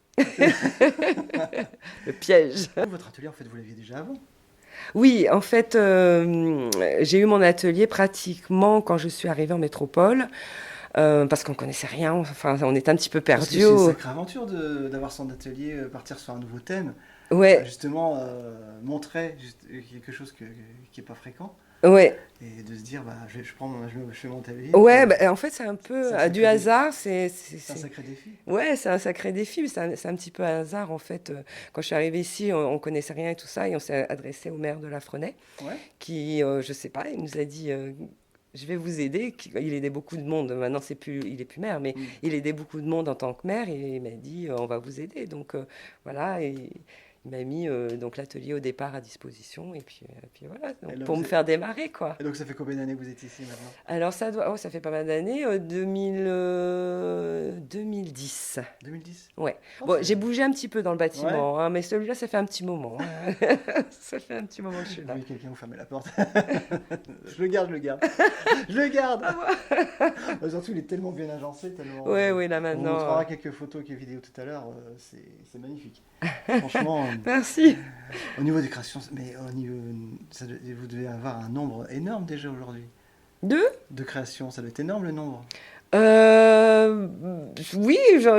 Speaker 2: Le piège.
Speaker 1: Votre atelier, en fait, vous l'aviez déjà avant?
Speaker 2: Oui, en fait, j'ai eu mon atelier pratiquement quand je suis arrivée en métropole. Parce qu'on connaissait rien, enfin on était un petit peu
Speaker 1: Parce que
Speaker 2: perdu.
Speaker 1: c'est une sacrée aventure d'avoir son atelier, partir sur un nouveau thème,
Speaker 2: Ouais,
Speaker 1: justement montrer quelque chose qui n'est pas fréquent,
Speaker 2: ouais,
Speaker 1: et de se dire, bah, je fais mon atelier.
Speaker 2: ouais. En fait, c'est un peu
Speaker 1: C'est un
Speaker 2: du
Speaker 1: sacré
Speaker 2: hasard.
Speaker 1: C'est un sacré défi.
Speaker 2: Ouais, c'est un sacré défi, mais c'est un petit peu un hasard en fait. Quand je suis arrivée ici, on connaissait rien et tout ça, et on s'est adressé au maire de Lafrenais,
Speaker 1: Ouais.
Speaker 2: qui, je sais pas, il nous a dit. Je vais vous aider. Il aidait beaucoup de monde. Maintenant, il est plus maire, mais
Speaker 1: Mm.
Speaker 2: il aidait beaucoup de monde en tant que maire. Et il m'a dit, on va vous aider. Donc voilà. Et il m'a mis donc l'atelier au départ à disposition. Et puis voilà, donc,
Speaker 1: Et là,
Speaker 2: pour me faire démarrer, quoi.
Speaker 1: Et donc ça fait combien d'années que vous êtes ici maintenant?
Speaker 2: Alors, ça fait pas mal d'années, 2010.
Speaker 1: 2010?
Speaker 2: Ouais.
Speaker 1: Oh,
Speaker 2: Bon,
Speaker 1: c'est-
Speaker 2: j'ai bougé un petit peu dans le
Speaker 1: Ouais.
Speaker 2: bâtiment, hein, mais celui-là, ça fait un petit moment, hein. Ça fait un petit moment que je suis là.
Speaker 1: Oui, quelqu'un vous fermez la porte. Je le garde, je le garde. Je le garde. Surtout, il est tellement bien agencé, tellement.
Speaker 2: Ouais, oui, là
Speaker 1: On vous
Speaker 2: maintenant.
Speaker 1: montrera quelques photos et vidéos tout à l'heure. C'est magnifique. Franchement,
Speaker 2: Merci.
Speaker 1: au niveau des créations, mais au niveau, vous devez avoir un nombre énorme déjà aujourd'hui
Speaker 2: Deux?
Speaker 1: de créations. Ça doit être énorme le nombre.
Speaker 2: Euh, oui, j'en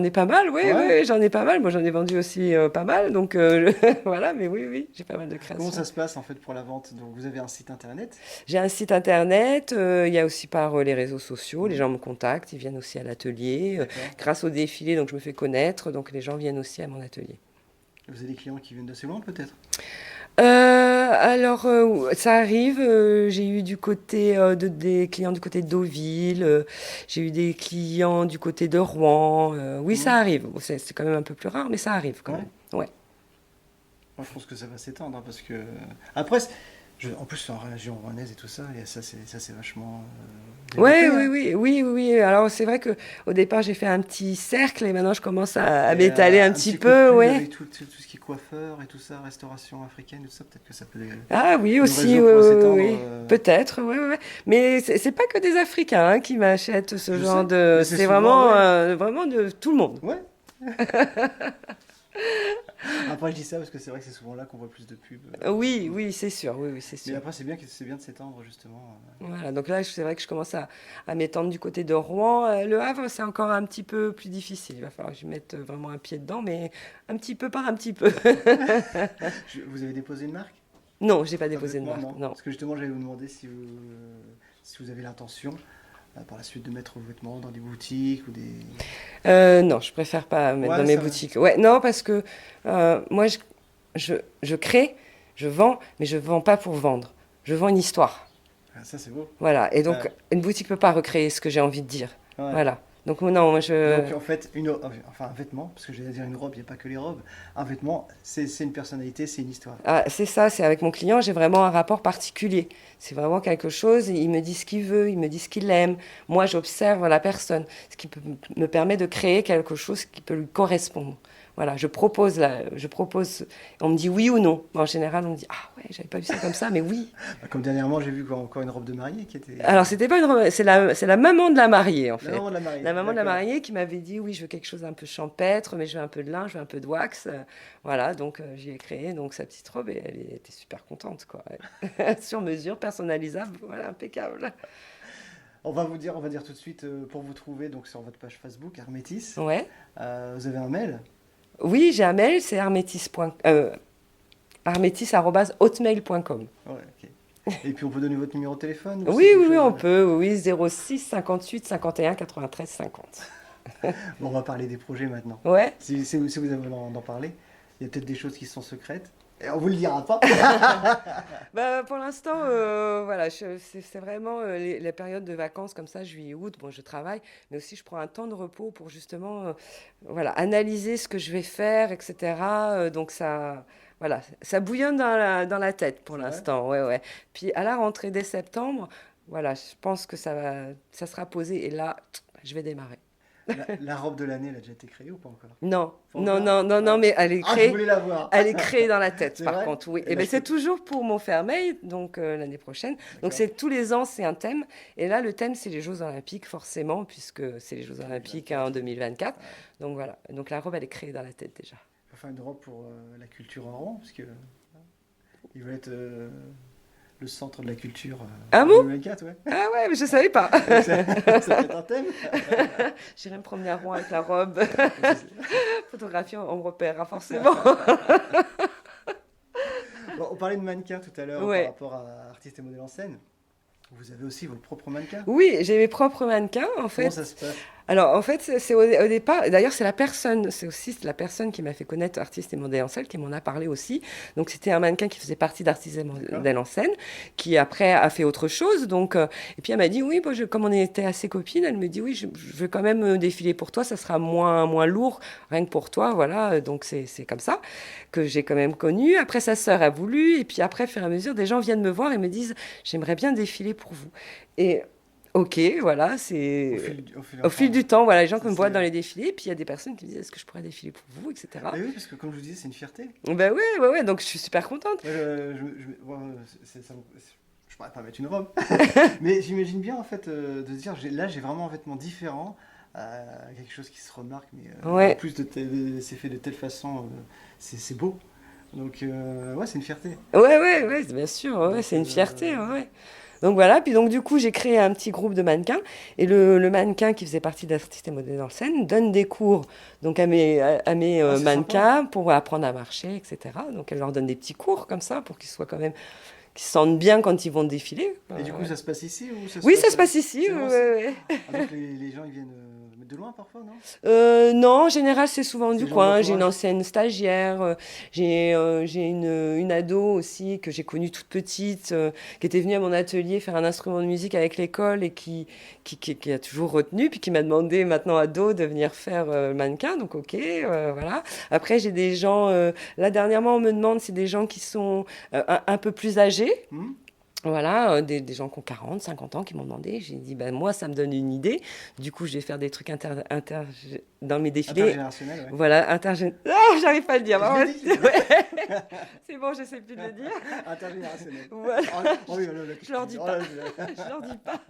Speaker 2: ai pas mal, oui,
Speaker 1: Ouais.
Speaker 2: oui, j'en ai pas mal. Moi, j'en ai vendu aussi pas mal, donc voilà, mais oui, oui, j'ai pas mal de
Speaker 1: Comment
Speaker 2: créations.
Speaker 1: ça se passe en fait pour la vente? Donc vous avez un site internet.
Speaker 2: J'ai un site internet, il y a aussi par les réseaux sociaux, les gens me contactent, ils viennent aussi à l'atelier.
Speaker 1: D'accord.
Speaker 2: Grâce au défilé, donc je me fais connaître, donc les gens viennent aussi à mon atelier.
Speaker 1: Vous avez des clients qui viennent d'assez loin peut-être?
Speaker 2: Alors, ça arrive. J'ai eu du côté des clients du côté de Deauville. J'ai eu des clients du côté de Rouen. Oui, ça arrive. Bon, c'est quand même un peu plus rare, mais ça arrive quand
Speaker 1: Ouais.
Speaker 2: même. Ouais.
Speaker 1: Moi, je pense que ça va s'étendre hein, parce que après, en plus en région rouennaise et tout ça, et ça c'est vachement.
Speaker 2: Ouais,
Speaker 1: développé,
Speaker 2: oui,
Speaker 1: hein.
Speaker 2: oui, oui, oui, oui. Alors, c'est vrai que au départ, j'ai fait un petit cercle et maintenant, je commence à
Speaker 1: Et,
Speaker 2: m'étaler un
Speaker 1: petit
Speaker 2: petit
Speaker 1: coup de
Speaker 2: peu,
Speaker 1: pub
Speaker 2: ouais.
Speaker 1: avec tout ce qui est coiffeur et tout ça, restauration africaine et tout ça, peut-être que ça peut.
Speaker 2: Ah oui,
Speaker 1: Le
Speaker 2: aussi,
Speaker 1: réseau
Speaker 2: oui,
Speaker 1: pourrait
Speaker 2: oui,
Speaker 1: s'étendre.
Speaker 2: oui. Peut-être, oui, oui, oui. Mais c'est pas que des Africains hein, qui m'achètent ce
Speaker 1: Je
Speaker 2: genre
Speaker 1: sais,
Speaker 2: de.
Speaker 1: mais c'est
Speaker 2: C'est
Speaker 1: souvent,
Speaker 2: vraiment,
Speaker 1: ouais.
Speaker 2: vraiment de tout le monde.
Speaker 1: Ouais. Après, je dis ça parce que c'est vrai que c'est souvent là qu'on voit plus de pubs.
Speaker 2: Oui, oui, c'est sûr, oui, oui, c'est
Speaker 1: Mais
Speaker 2: sûr.
Speaker 1: après, c'est bien de s'étendre justement.
Speaker 2: Voilà, donc là, c'est vrai que je commence à m'étendre du côté de Rouen. Le Havre, c'est encore un petit peu plus difficile. Il va falloir que je mette vraiment un pied dedans, mais un petit peu par un petit peu.
Speaker 1: Vous avez déposé une marque?
Speaker 2: Non, j'ai pas déposé de
Speaker 1: Vêtements,
Speaker 2: marque,
Speaker 1: non.
Speaker 2: non.
Speaker 1: Parce que justement, j'allais vous demander si vous avez l'intention par la suite de mettre vos vêtements dans des boutiques ou des.
Speaker 2: Non, je préfère pas mettre
Speaker 1: Ouais,
Speaker 2: dans mes
Speaker 1: ça va.
Speaker 2: boutiques. Ouais, non, parce que moi, je crée, je vends, mais je vends pas pour vendre. Je vends une histoire.
Speaker 1: Ah, ça, c'est beau.
Speaker 2: Voilà. Et donc,
Speaker 1: Ouais.
Speaker 2: une boutique peut pas recréer ce que j'ai envie de dire.
Speaker 1: Ouais.
Speaker 2: Voilà. Donc, non, moi,
Speaker 1: Donc, en fait, enfin, un vêtement, parce que j'allais dire une robe, il n'y a pas que les robes. Un vêtement, c'est une personnalité, c'est une histoire.
Speaker 2: Ah, c'est ça, c'est avec mon client, j'ai vraiment un rapport particulier. C'est vraiment quelque chose, il me dit ce qu'il veut, il me dit ce qu'il aime. Moi, j'observe la personne, ce qui me permet de créer quelque chose qui peut lui correspondre. Voilà, je propose, on me dit oui ou non. En général, on me dit ah ouais, j'avais pas vu ça comme ça, mais oui.
Speaker 1: Comme dernièrement, j'ai vu encore une robe de mariée qui était.
Speaker 2: Alors, c'était pas une robe, c'est la maman de la mariée, en
Speaker 1: La
Speaker 2: fait.
Speaker 1: maman de la mariée.
Speaker 2: La maman de la
Speaker 1: d'accord.
Speaker 2: mariée qui m'avait dit oui, je veux quelque chose un peu champêtre, mais je veux un peu de lin, je veux un peu de wax. Voilà, donc j'y ai créé donc sa petite robe et elle était super contente, quoi. Sur mesure, personnalisable, voilà, impeccable.
Speaker 1: On va dire tout de suite pour vous trouver donc sur votre page Facebook, Hermétis.
Speaker 2: Ouais.
Speaker 1: Vous avez un mail.
Speaker 2: Oui, j'ai un mail, c'est hermétis@hotmail.com.
Speaker 1: Ouais, ok. Et puis on peut donner votre numéro de téléphone ou
Speaker 2: Oui,
Speaker 1: c'est
Speaker 2: oui,
Speaker 1: quelque
Speaker 2: oui,
Speaker 1: chose-
Speaker 2: on peut. Oui, 06 58 51 93 50.
Speaker 1: Bon, on va parler des projets maintenant.
Speaker 2: Ouais.
Speaker 1: Si vous avez envie d'en parler, il y a peut-être des choses qui sont secrètes. Et on vous le dira pas.
Speaker 2: Bah, pour l'instant, voilà, c'est vraiment les périodes de vacances comme ça, juillet, août. Bon, je travaille, mais aussi je prends un temps de repos pour justement, voilà, analyser ce que je vais faire, etc. Donc ça, voilà, ça bouillonne dans la tête pour
Speaker 1: C'est vrai.
Speaker 2: l'instant. Ouais, ouais. Puis à la rentrée dès septembre, voilà, je pense que ça sera posé et là, je vais démarrer.
Speaker 1: La robe de l'année, elle a déjà été créée ou pas encore?
Speaker 2: Non,
Speaker 1: Pas
Speaker 2: non,
Speaker 1: encore
Speaker 2: non, non, non,
Speaker 1: Ah.
Speaker 2: mais elle est
Speaker 1: Ah, je
Speaker 2: créée.
Speaker 1: voulais la voir.
Speaker 2: Elle est créée dans la tête,
Speaker 1: C'est
Speaker 2: par
Speaker 1: vrai
Speaker 2: contre, oui.
Speaker 1: Et
Speaker 2: Et
Speaker 1: là,
Speaker 2: ben,
Speaker 1: je
Speaker 2: c'est
Speaker 1: peux-
Speaker 2: toujours pour Montfermeil, donc l'année prochaine. Donc
Speaker 1: D'accord.
Speaker 2: c'est tous les ans, c'est un thème. Et là, le thème, c'est les Jeux Olympiques, forcément, puisque c'est les Jeux Olympiques en 2024.
Speaker 1: Ouais.
Speaker 2: Donc voilà. Donc la robe, elle est créée dans la tête déjà.
Speaker 1: Il faut faire une robe pour la culture en rond, parce que il va être le centre de la culture
Speaker 2: Ah
Speaker 1: en
Speaker 2: bon
Speaker 1: 2024, ouais.
Speaker 2: Ah ouais, mais je savais pas.
Speaker 1: Ça peut être un thème.
Speaker 2: J'irai me promener à Rouen avec la robe. Photographie, on me repérera forcément.
Speaker 1: Bon, on parlait de mannequin tout à l'heure
Speaker 2: Ouais.
Speaker 1: par rapport à artistes et modèles en scène. Vous avez aussi vos propres mannequins?
Speaker 2: Oui, j'ai mes propres mannequins, en
Speaker 1: Comment
Speaker 2: fait.
Speaker 1: ça se passe?
Speaker 2: Alors, en fait, c'est au départ, d'ailleurs, c'est aussi la personne qui m'a fait connaître Artistes et modèles en scène, qui m'en a parlé aussi. Donc, c'était un mannequin qui faisait partie d'Artistes et
Speaker 1: D'accord.
Speaker 2: modèles en scène, qui après a fait autre chose. Donc, et puis elle m'a dit, oui, bon, comme on était assez copines, elle me dit, oui, je veux quand même défiler pour toi, ça sera moins lourd, rien que pour toi, voilà. Donc, c'est comme ça que j'ai quand même connu. Après, sa sœur a voulu, et puis après, au fur et à mesure, des gens viennent me voir et me disent, j'aimerais bien défiler pour vous. Et ok, voilà, c'est
Speaker 1: Au fil,
Speaker 2: au
Speaker 1: enfin,
Speaker 2: fil du temps, voilà, les gens
Speaker 1: ça,
Speaker 2: qui me voient
Speaker 1: c'est...
Speaker 2: dans les défilés, puis il y a des personnes qui me disent est-ce que je pourrais défiler pour vous, etc.
Speaker 1: Mais oui, parce que comme je vous disais, c'est une fierté.
Speaker 2: Ben ouais, ouais, ouais, donc je suis super contente.
Speaker 1: Moi, je pourrais pas mettre une robe. Mais j'imagine bien, en fait, de se dire, là, j'ai vraiment un vêtement différent, quelque chose qui se remarque, mais en
Speaker 2: Ouais,
Speaker 1: plus, c'est fait de telle façon, c'est beau. Donc, ouais, c'est une fierté.
Speaker 2: ouais, ouais, ouais, bien sûr, ouais, ouais,
Speaker 1: Donc,
Speaker 2: c'est une fierté, ouais, ouais. Donc voilà, puis donc du coup j'ai créé un petit groupe de mannequins et le mannequin qui faisait partie d'Artistes et modèles en scène donne des cours donc à mes
Speaker 1: c'est sympa.
Speaker 2: mannequins pour apprendre à marcher, etc. Donc elle leur donne des petits cours comme ça pour qu'ils soient quand même, qu'ils se sentent bien quand ils vont défiler.
Speaker 1: Et du coup, ça se passe ici ou ça se
Speaker 2: Oui, ça
Speaker 1: passe
Speaker 2: se passe ici.
Speaker 1: c'est
Speaker 2: Ouais,
Speaker 1: loin aussi?
Speaker 2: ouais, ouais.
Speaker 1: Ah, donc les gens, ils viennent de loin parfois, non?
Speaker 2: Non, en général, c'est souvent
Speaker 1: C'est
Speaker 2: du
Speaker 1: les gens de
Speaker 2: coin. J'ai une
Speaker 1: l'entourage?
Speaker 2: ancienne stagiaire, j'ai une ado aussi que j'ai connue toute petite, qui était venue à mon atelier faire un instrument de musique avec l'école et qui a toujours retenu, puis qui m'a demandé maintenant ado de venir faire mannequin. Donc ok, voilà. Après, j'ai des gens, là dernièrement, on me demande, c'est des gens qui sont un peu plus âgés.
Speaker 1: Hmm.
Speaker 2: Voilà, des gens qui ont 40, 50 ans qui m'ont demandé. J'ai dit, ben, moi, ça me donne une idée. Du coup, je vais faire des trucs dans mes défilés.
Speaker 1: Intergénérationnel, ouais.
Speaker 2: Voilà, Ah, j'arrive pas à le dire.
Speaker 1: Je
Speaker 2: Bah,
Speaker 1: l'ai
Speaker 2: ouais,
Speaker 1: dit.
Speaker 2: ouais. C'est bon, je sais plus de le dire.
Speaker 1: Intergénérationnel.
Speaker 2: Voilà,
Speaker 1: Oh oui, voilà,
Speaker 2: je leur dis
Speaker 1: oh
Speaker 2: pas.
Speaker 1: là,
Speaker 2: Je leur dis pas.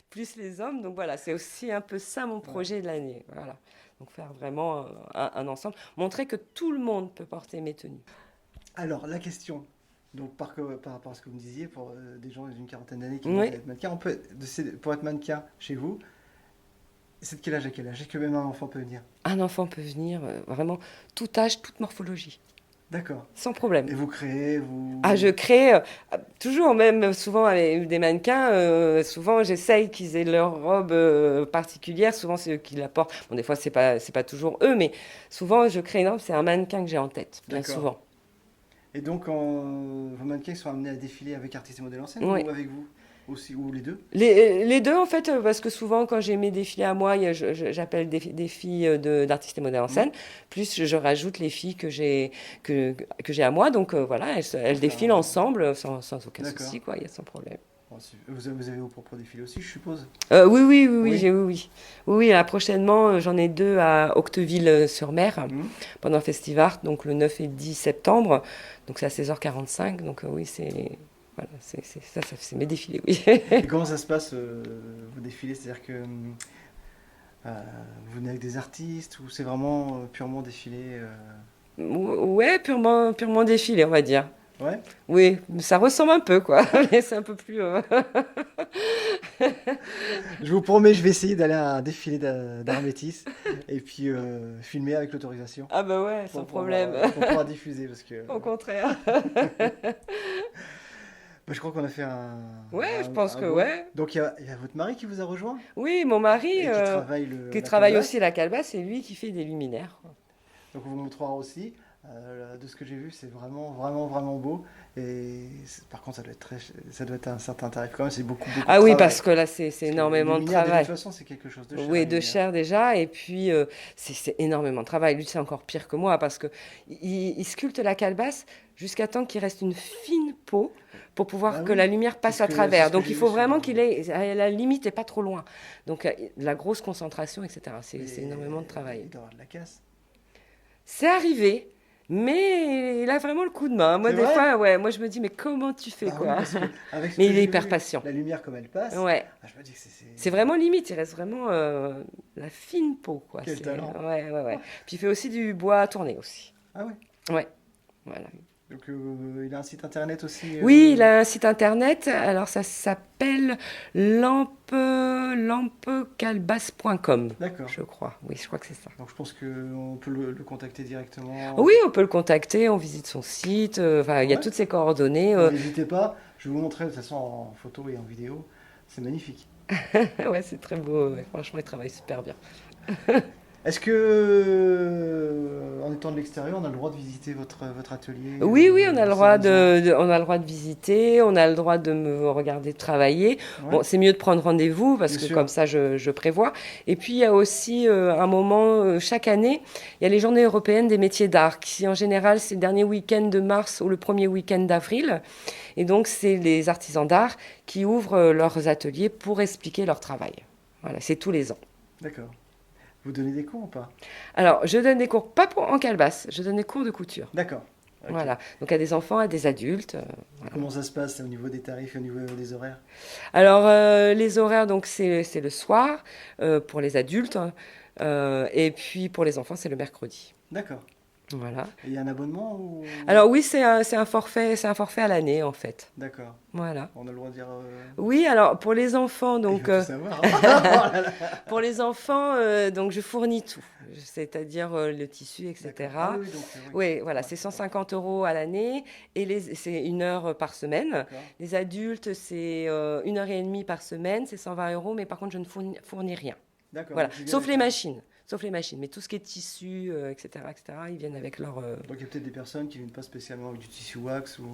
Speaker 2: Plus les hommes. Donc voilà, c'est aussi un peu ça mon
Speaker 1: ouais.
Speaker 2: projet de l'année. Voilà. Donc faire vraiment un ensemble. Montrer que tout le monde peut porter mes tenues.
Speaker 1: Alors, la question, donc par rapport à ce que vous me disiez, pour des gens d'une quarantaine d'années qui
Speaker 2: Oui.
Speaker 1: veulent être mannequin, pour être mannequin chez vous, c'est de quel âge à quel âge? Est-ce que même un enfant peut venir?
Speaker 2: Un enfant peut venir vraiment tout âge, toute morphologie.
Speaker 1: D'accord.
Speaker 2: Sans problème.
Speaker 1: Et vous créez,
Speaker 2: Ah, je
Speaker 1: vous...
Speaker 2: crée toujours, même souvent avec des mannequins, souvent j'essaye qu'ils aient leur robe particulière, souvent c'est eux qui la portent. Bon, des fois c'est pas toujours eux, mais souvent je crée une robe, c'est un mannequin que j'ai en tête, bien
Speaker 1: D'accord.
Speaker 2: souvent.
Speaker 1: Et donc, vos mannequins sont amenés à défiler avec Artistes et modèles en scène
Speaker 2: Oui.
Speaker 1: ou avec vous aussi, ou les deux?
Speaker 2: Les deux en fait, parce que souvent quand j'ai mes défilés à moi, j'appelle des filles d'artistes et modèles en
Speaker 1: Hmm.
Speaker 2: scène, plus je rajoute les filles que j'ai à moi, donc voilà, elles
Speaker 1: Pour faire
Speaker 2: défilent ensemble sans aucun
Speaker 1: D'accord.
Speaker 2: souci, quoi, il y a sans problème.
Speaker 1: Bon, vous avez vos propres défilés aussi, je suppose?
Speaker 2: Oui, oui, oui, oui,
Speaker 1: Oui.
Speaker 2: oui, oui. Oui, oui, là, prochainement, j'en ai deux à Octeville-sur-Mer
Speaker 1: Hmm.
Speaker 2: pendant Festivart, donc le 9 et 10 septembre. Donc c'est à 16h45. Donc oui, voilà, c'est mes défilés, oui.
Speaker 1: Et comment ça se passe, vos défilés? C'est-à-dire que vous venez avec des artistes ou c'est vraiment purement défilé
Speaker 2: Ouais, purement défilé, on va dire.
Speaker 1: Ouais.
Speaker 2: Oui, ça ressemble un peu, quoi. Mais c'est un peu plus.
Speaker 1: Je vous promets, je vais essayer d'aller à un défilé d'Armétis et puis filmer avec l'autorisation
Speaker 2: Ah bah ouais, sans problème.
Speaker 1: pour pouvoir diffuser parce que
Speaker 2: Au contraire.
Speaker 1: bah, je crois qu'on a fait
Speaker 2: Ouais, je pense
Speaker 1: un
Speaker 2: que
Speaker 1: beau.
Speaker 2: ouais.
Speaker 1: Donc il y a votre mari qui vous a rejoint
Speaker 2: Oui, mon mari,
Speaker 1: et qui travaille
Speaker 2: qui
Speaker 1: la
Speaker 2: travaille
Speaker 1: calebasse.
Speaker 2: aussi la calebasse, c'est lui qui fait des luminaires.
Speaker 1: Donc on vous montrera aussi. De ce que j'ai vu, c'est vraiment, vraiment, vraiment beau. Et par contre, ça doit être un certain tarif quand même. C'est beaucoup, beaucoup de
Speaker 2: Ah oui,
Speaker 1: travail.
Speaker 2: parce que là, c'est
Speaker 1: Parce que les
Speaker 2: énormément de
Speaker 1: luminaires, déjà, de
Speaker 2: travail.
Speaker 1: toute façon, c'est quelque chose de cher,
Speaker 2: Oui,
Speaker 1: les
Speaker 2: de
Speaker 1: luminaires.
Speaker 2: chair déjà, et puis c'est énormément de travail. Lui, c'est encore pire que moi, parce que il sculpte la calebasse jusqu'à temps qu'il reste une fine peau pour
Speaker 1: Bah
Speaker 2: pouvoir que la
Speaker 1: oui,
Speaker 2: lumière passe à
Speaker 1: c'est
Speaker 2: travers.
Speaker 1: ce que
Speaker 2: Donc
Speaker 1: j'ai
Speaker 2: il
Speaker 1: vu
Speaker 2: faut
Speaker 1: sur.
Speaker 2: vraiment qu'il ait, à la limite, et pas trop loin. Donc de la grosse concentration, etc. C'est énormément de
Speaker 1: Il
Speaker 2: travail.
Speaker 1: doit y avoir de la casse.
Speaker 2: C'est arrivé, mais il a vraiment le coup de main. Moi,
Speaker 1: C'est
Speaker 2: des
Speaker 1: vrai?
Speaker 2: fois, ouais, moi je me dis, mais comment tu fais,
Speaker 1: Bah oui,
Speaker 2: quoi?
Speaker 1: parce que avec ce
Speaker 2: Mais
Speaker 1: que
Speaker 2: il est
Speaker 1: j'ai
Speaker 2: hyper
Speaker 1: vu,
Speaker 2: patient.
Speaker 1: la lumière comme elle passe,
Speaker 2: Ouais.
Speaker 1: ah, je me dis que
Speaker 2: C'est vraiment limite, il reste vraiment la fine peau, quoi.
Speaker 1: Quel talent.
Speaker 2: Ouais, ouais, ouais. Puis il fait aussi du bois à tourner aussi.
Speaker 1: Ah oui.
Speaker 2: Ouais, voilà.
Speaker 1: Donc il a un site internet aussi.
Speaker 2: Oui, il a un site internet, alors ça s'appelle lampecalbasse.com,
Speaker 1: D'accord.
Speaker 2: je crois. Oui, je crois que c'est ça.
Speaker 1: Donc je pense qu'on peut le contacter directement.
Speaker 2: Oui, on peut le contacter, on visite son site, enfin, il y a
Speaker 1: Ouais.
Speaker 2: toutes ses coordonnées.
Speaker 1: Bon, n'hésitez pas. Je vais vous montrer de toute façon en photo et en vidéo. C'est magnifique.
Speaker 2: Ouais, c'est très beau. Ouais. Franchement, ils travaillent super bien.
Speaker 1: Est-ce que, en étant de l'extérieur, on a le droit de visiter votre atelier
Speaker 2: Oui, oui, on a le droit
Speaker 1: sérieusement?
Speaker 2: on a le droit de visiter, on a le droit de me regarder travailler.
Speaker 1: Ouais,
Speaker 2: Bon, c'est mieux de prendre rendez-vous parce
Speaker 1: bien
Speaker 2: que
Speaker 1: sûr.
Speaker 2: comme ça, je prévois. Et puis, il y a aussi un moment, chaque année, il y a les Journées européennes des métiers d'art, qui en général, c'est le dernier week-end de mars ou le premier week-end d'avril. Et donc, c'est les artisans d'art qui ouvrent leurs ateliers pour expliquer leur travail. Voilà, c'est tous les ans.
Speaker 1: D'accord. Vous donnez des cours ou pas?
Speaker 2: Alors, je donne des cours, pas en calebasse, je donne des cours de couture.
Speaker 1: D'accord. Ok.
Speaker 2: Voilà, donc à des enfants, à des adultes.
Speaker 1: Et
Speaker 2: Voilà.
Speaker 1: comment ça se passe au niveau des tarifs et au niveau des horaires?
Speaker 2: Alors, les horaires, donc c'est le soir pour les adultes, hein, et puis pour les enfants, c'est le mercredi.
Speaker 1: D'accord.
Speaker 2: Voilà.
Speaker 1: Et il y a un abonnement ou...
Speaker 2: Alors oui, c'est un forfait à l'année en fait.
Speaker 1: D'accord.
Speaker 2: Voilà.
Speaker 1: On a le droit de dire...
Speaker 2: Oui, alors pour les enfants,
Speaker 1: Il
Speaker 2: donc
Speaker 1: faut tout savoir. Hein. Oh là là.
Speaker 2: pour les enfants, donc je fournis tout, c'est-à-dire le tissu,
Speaker 1: D'accord. Ah
Speaker 2: etc.
Speaker 1: oui, oui, donc oui.
Speaker 2: Oui, voilà,
Speaker 1: Ouais,
Speaker 2: c'est
Speaker 1: d'accord.
Speaker 2: 150 euros à l'année et c'est 1 heure par semaine.
Speaker 1: D'accord.
Speaker 2: Les adultes, c'est 1 heure et demie par semaine, c'est 120 euros, mais par contre, je ne fournis rien.
Speaker 1: D'accord,
Speaker 2: Voilà,
Speaker 1: donc ils viennent
Speaker 2: sauf
Speaker 1: avec
Speaker 2: les
Speaker 1: leur...
Speaker 2: machines. Sauf les machines, mais tout ce qui est tissu, etc., etc., ils viennent avec leur.
Speaker 1: Donc il y a peut-être des personnes qui viennent pas spécialement avec du tissu wax ou...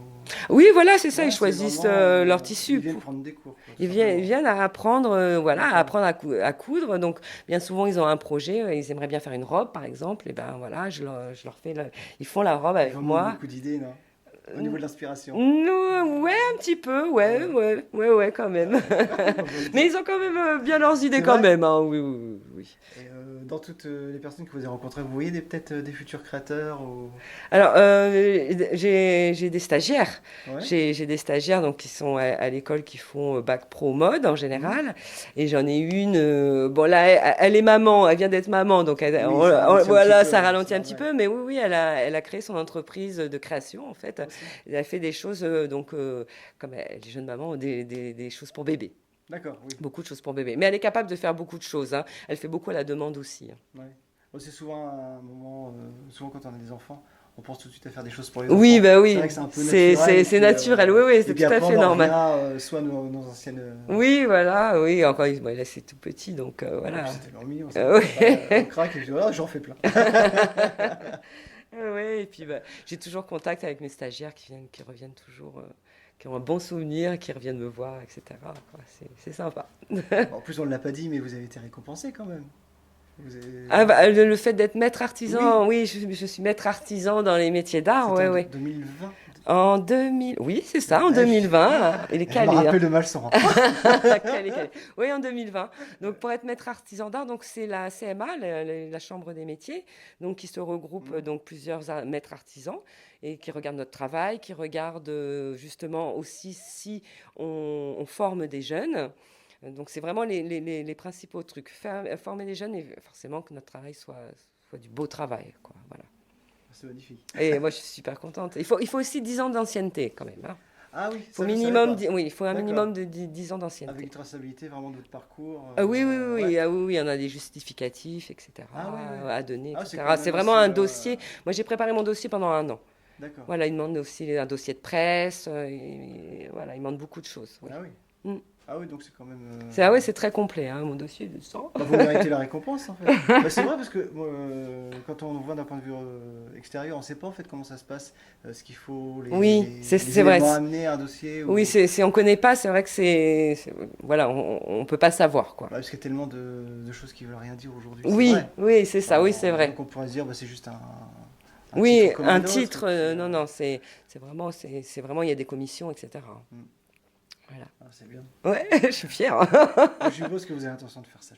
Speaker 2: Oui, voilà, c'est ça, ils
Speaker 1: Là, c'est
Speaker 2: choisissent
Speaker 1: vraiment...
Speaker 2: leur
Speaker 1: ils
Speaker 2: tissu.
Speaker 1: viennent prendre des cours, quoi, tout
Speaker 2: Ils
Speaker 1: simplement.
Speaker 2: viennent à apprendre, voilà, à
Speaker 1: D'accord.
Speaker 2: apprendre à coudre. Donc, bien souvent, ils ont un projet, ils aimeraient bien faire une robe, par exemple. Et ben voilà, je leur fais, ils font la robe
Speaker 1: Ils
Speaker 2: avec
Speaker 1: vous demandent
Speaker 2: moi.
Speaker 1: beaucoup d'idées, non? Au niveau de l'inspiration.
Speaker 2: Non, ouais, un petit peu,
Speaker 1: Ah
Speaker 2: ouais,
Speaker 1: ouais.
Speaker 2: ouais, ouais, ouais, quand même.
Speaker 1: On va le
Speaker 2: Mais
Speaker 1: dire.
Speaker 2: ils ont quand même bien leurs idées
Speaker 1: C'est
Speaker 2: quand
Speaker 1: vrai?
Speaker 2: même, hein, oui, oui, oui, oui.
Speaker 1: Et dans toutes les personnes que vous avez rencontrées, vous voyez peut-être des futurs créateurs ou...
Speaker 2: Alors, j'ai des stagiaires.
Speaker 1: Ouais.
Speaker 2: J'ai des stagiaires donc, qui sont à l'école qui font bac pro mode en
Speaker 1: Mhm.
Speaker 2: général. Et j'en ai une, bon là, elle est maman, elle vient d'être maman, donc
Speaker 1: Oui, ça ralentit un petit
Speaker 2: voilà,
Speaker 1: peu,
Speaker 2: ça
Speaker 1: hein, c'est
Speaker 2: ralentit un petit
Speaker 1: normal.
Speaker 2: peu. Mais oui, oui, elle a créé son entreprise de création en fait.
Speaker 1: Aussi.
Speaker 2: Elle a fait des choses, donc, comme elle est jeune maman, des choses pour bébé.
Speaker 1: D'accord, oui.
Speaker 2: Beaucoup de choses pour bébé. Mais elle est capable de faire beaucoup de choses, hein. Elle fait beaucoup à la demande aussi, hein.
Speaker 1: Ouais. Bon, c'est souvent un moment, souvent quand on a des enfants, on pense tout de suite à faire des choses pour les
Speaker 2: Oui,
Speaker 1: enfants.
Speaker 2: bah
Speaker 1: C'est
Speaker 2: oui,
Speaker 1: vrai que c'est un peu naturel,
Speaker 2: c'est naturel, oui, oui,
Speaker 1: et
Speaker 2: c'est
Speaker 1: puis
Speaker 2: tout à
Speaker 1: après
Speaker 2: fait
Speaker 1: on en
Speaker 2: normal.
Speaker 1: revient soit à nos anciennes...
Speaker 2: Oui, voilà, oui, encore, bon, là c'est tout petit, donc
Speaker 1: Ah, puis
Speaker 2: voilà.
Speaker 1: c'est tellement mignon, ça. On
Speaker 2: Oui.
Speaker 1: craque et je dis, voilà, j'en fais plein.
Speaker 2: Ouais, et puis bah, j'ai toujours contact avec mes stagiaires qui reviennent toujours, qui ont un bon souvenir, qui reviennent me voir, etc. quoi. C'est sympa.
Speaker 1: En plus, on ne l'a pas dit, mais vous avez été récompensé quand même. Vous
Speaker 2: Ah,
Speaker 1: avez...
Speaker 2: bah, le fait d'être maître
Speaker 1: Oui,
Speaker 2: artisan, oui, je suis maître artisan dans les métiers d'art,
Speaker 1: c'était
Speaker 2: ouais,
Speaker 1: en
Speaker 2: ouais.
Speaker 1: 2020.
Speaker 2: En 2000, oui, c'est ça, en
Speaker 1: Ouais,
Speaker 2: 2020, hein. Il est
Speaker 1: je me
Speaker 2: calé, hein.
Speaker 1: rappelle de ma leçon.
Speaker 2: Calé, calé. Oui, en 2020. Donc, pour être maître artisan d'art, donc c'est la CMA, la Chambre des métiers, donc qui se regroupe
Speaker 1: Mhm.
Speaker 2: donc plusieurs maîtres artisans et qui regardent notre travail, qui regardent justement aussi si on forme des jeunes. Donc, c'est vraiment les principaux trucs. Former des jeunes et forcément que notre travail soit du beau travail, quoi. Voilà.
Speaker 1: C'est magnifique.
Speaker 2: Et moi, je suis super contente. Il faut aussi 10 ans d'ancienneté quand même, hein.
Speaker 1: Ah oui,
Speaker 2: Faut
Speaker 1: ça je savais pas.
Speaker 2: oui, il faut un
Speaker 1: D'accord.
Speaker 2: minimum de 10 ans
Speaker 1: Avec
Speaker 2: d'ancienneté.
Speaker 1: une traçabilité vraiment de votre parcours.
Speaker 2: Ah oui, oui, oui,
Speaker 1: Ouais.
Speaker 2: oui, ah oui, oui, il y en a des justificatifs, etc.,
Speaker 1: Ah ouais, ouais.
Speaker 2: à donner,
Speaker 1: Ah, c'est
Speaker 2: etc.
Speaker 1: quand
Speaker 2: C'est
Speaker 1: même
Speaker 2: vraiment
Speaker 1: assez...
Speaker 2: un dossier. Moi, j'ai préparé mon dossier pendant 1 an.
Speaker 1: D'accord.
Speaker 2: Voilà, il demande aussi un dossier de presse, et voilà, il demande beaucoup de choses. Oui.
Speaker 1: Ah oui.
Speaker 2: Mm.
Speaker 1: Ah oui, donc c'est quand même...
Speaker 2: Ah ouais, c'est très complet, hein, mon dossier de sang.
Speaker 1: Bah, vous méritez la récompense en fait. Bah, c'est vrai parce que quand on voit d'un point de vue extérieur, on ne sait pas en fait comment ça se passe, ce qu'il faut,
Speaker 2: Oui,
Speaker 1: les
Speaker 2: c'est vrai.
Speaker 1: éléments à amener à un dossier.
Speaker 2: Oui,
Speaker 1: Ou...
Speaker 2: si on connaît pas, c'est vrai que voilà, on peut pas savoir, quoi.
Speaker 1: Bah, parce qu'il y a tellement de choses qui veulent rien dire aujourd'hui. C'est
Speaker 2: Oui,
Speaker 1: vrai.
Speaker 2: oui, c'est ça, oui, c'est vrai.
Speaker 1: Donc on pourrait se dire bah, c'est juste un
Speaker 2: Oui,
Speaker 1: titre comme
Speaker 2: un
Speaker 1: un autre.
Speaker 2: titre,
Speaker 1: Et puis,
Speaker 2: non, non, c'est vraiment, il y a des commissions, etc.
Speaker 1: hmm.
Speaker 2: Voilà.
Speaker 1: Ah, c'est bien.
Speaker 2: Ouais, je suis fière.
Speaker 1: Moi, je suppose que vous avez l'intention de faire ça.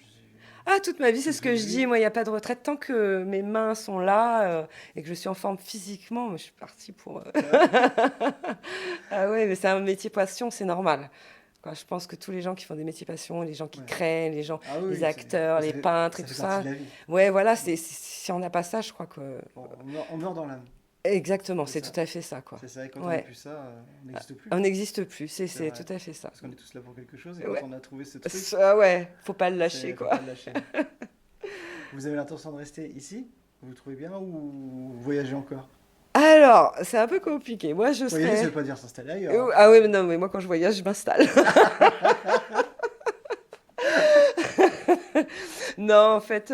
Speaker 2: Ah, toute ma vie, c'est ce
Speaker 1: Je l'ai
Speaker 2: que je
Speaker 1: vu.
Speaker 2: dis. Moi, il n'y a pas de retraite. Tant que mes mains sont là et que je suis en forme physiquement, moi, je suis partie pour.
Speaker 1: C'est vrai.
Speaker 2: Ah ouais, mais c'est un métier passion, c'est normal. Quoi, je pense que tous les gens qui font des métiers passion, les gens qui
Speaker 1: Ouais.
Speaker 2: créent, les gens,
Speaker 1: Ah oui,
Speaker 2: les acteurs, les peintres et
Speaker 1: ça
Speaker 2: tout
Speaker 1: fait partie
Speaker 2: ça.
Speaker 1: de la vie.
Speaker 2: Ouais, voilà, si on n'a pas ça, je crois que.
Speaker 1: Bon, on meurt dans l'âme.
Speaker 2: Exactement,
Speaker 1: C'est
Speaker 2: c'est
Speaker 1: ça.
Speaker 2: tout à fait ça, quoi.
Speaker 1: C'est ça, et quand on n'a
Speaker 2: Ouais.
Speaker 1: plus ça, on n'existe plus.
Speaker 2: On n'existe plus,
Speaker 1: C'est
Speaker 2: c'est
Speaker 1: vrai.
Speaker 2: tout à fait ça.
Speaker 1: Parce qu'on est tous là pour quelque chose, et
Speaker 2: Ouais.
Speaker 1: quand on a trouvé ce truc,
Speaker 2: Ah ouais, faut pas le lâcher,
Speaker 1: faut
Speaker 2: quoi.
Speaker 1: pas le lâcher. Vous avez l'intention de rester ici? Vous vous trouvez bien ou vous voyagez encore?
Speaker 2: Alors, c'est un peu compliqué. Moi, je
Speaker 1: Voyager, ça
Speaker 2: serais.
Speaker 1: veut pas dire s'installer ailleurs. Hein.
Speaker 2: Ah oui, mais non, mais moi, quand je voyage, je m'installe. Non, en fait,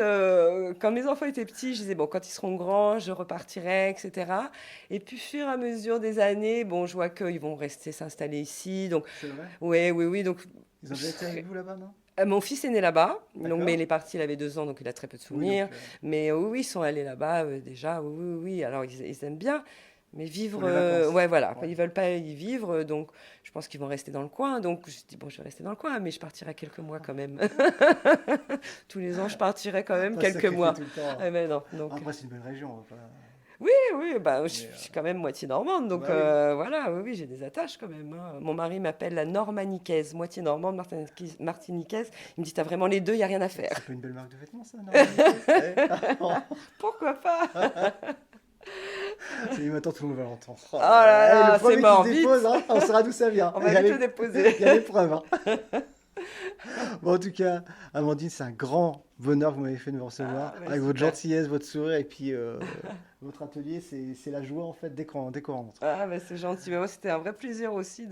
Speaker 2: quand mes enfants étaient petits, je disais, bon, quand ils seront grands, je repartirai, etc. Et puis, au fur et à mesure des années, bon, je vois qu'ils vont rester s'installer ici. Donc,
Speaker 1: C'est vrai?
Speaker 2: ouais, oui, oui. Donc,
Speaker 1: Ils ont déjà été avec vous là-bas, non?
Speaker 2: mon fils est né là-bas, donc, mais
Speaker 1: D'accord.
Speaker 2: il est parti, il avait 2 ans, donc il a très peu de
Speaker 1: Oui,
Speaker 2: souvenirs. Mais oui, oui, ils sont allés là-bas déjà, oui, oui, oui. Alors, ils aiment bien, mais
Speaker 1: Pour
Speaker 2: vivre,
Speaker 1: les vacances.
Speaker 2: ouais, voilà,
Speaker 1: Ouais.
Speaker 2: ils veulent pas y vivre, donc je pense qu'ils vont rester dans le coin. Donc, je dis, bon, je vais rester dans le coin, mais je partirai quelques mois quand même. Tous les ans, je partirai quand même
Speaker 1: Pas se
Speaker 2: quelques
Speaker 1: sacrifier
Speaker 2: mois.
Speaker 1: tout le temps.
Speaker 2: Ah, mais non, donc.
Speaker 1: Après, c'est une belle région, on va pas-
Speaker 2: Oui, oui, bah, je
Speaker 1: Mais,
Speaker 2: suis quand même moitié normande, donc
Speaker 1: bah oui,
Speaker 2: voilà, oui, oui, j'ai des attaches quand même, hein. Mon mari m'appelle la Normanicaise, moitié normande, martiniquaise. Il me dit, t'as vraiment les deux, il n'y a rien à faire.
Speaker 1: c'est pas une belle marque de vêtements, ça, non?
Speaker 2: Pourquoi pas?
Speaker 1: Et maintenant, tout le monde va l'entendre. Oh
Speaker 2: Oh
Speaker 1: là
Speaker 2: là
Speaker 1: là. Eh, le
Speaker 2: là, c'est
Speaker 1: premier qui
Speaker 2: mort,
Speaker 1: se
Speaker 2: vite.
Speaker 1: dépose, hein, on saura d'où ça vient.
Speaker 2: On
Speaker 1: Il
Speaker 2: va
Speaker 1: y a
Speaker 2: vite
Speaker 1: les,
Speaker 2: le déposer.
Speaker 1: il y a les preuves, hein. Bon, en tout cas, Amandine, c'est un grand bonheur que vous m'avez fait de me recevoir.
Speaker 2: Ah, bah,
Speaker 1: Avec votre
Speaker 2: super.
Speaker 1: gentillesse, votre sourire et puis votre atelier, c'est la joie en fait dès qu'on rentre.
Speaker 2: Ah, bah, c'est gentil. Mais moi, c'était un vrai plaisir aussi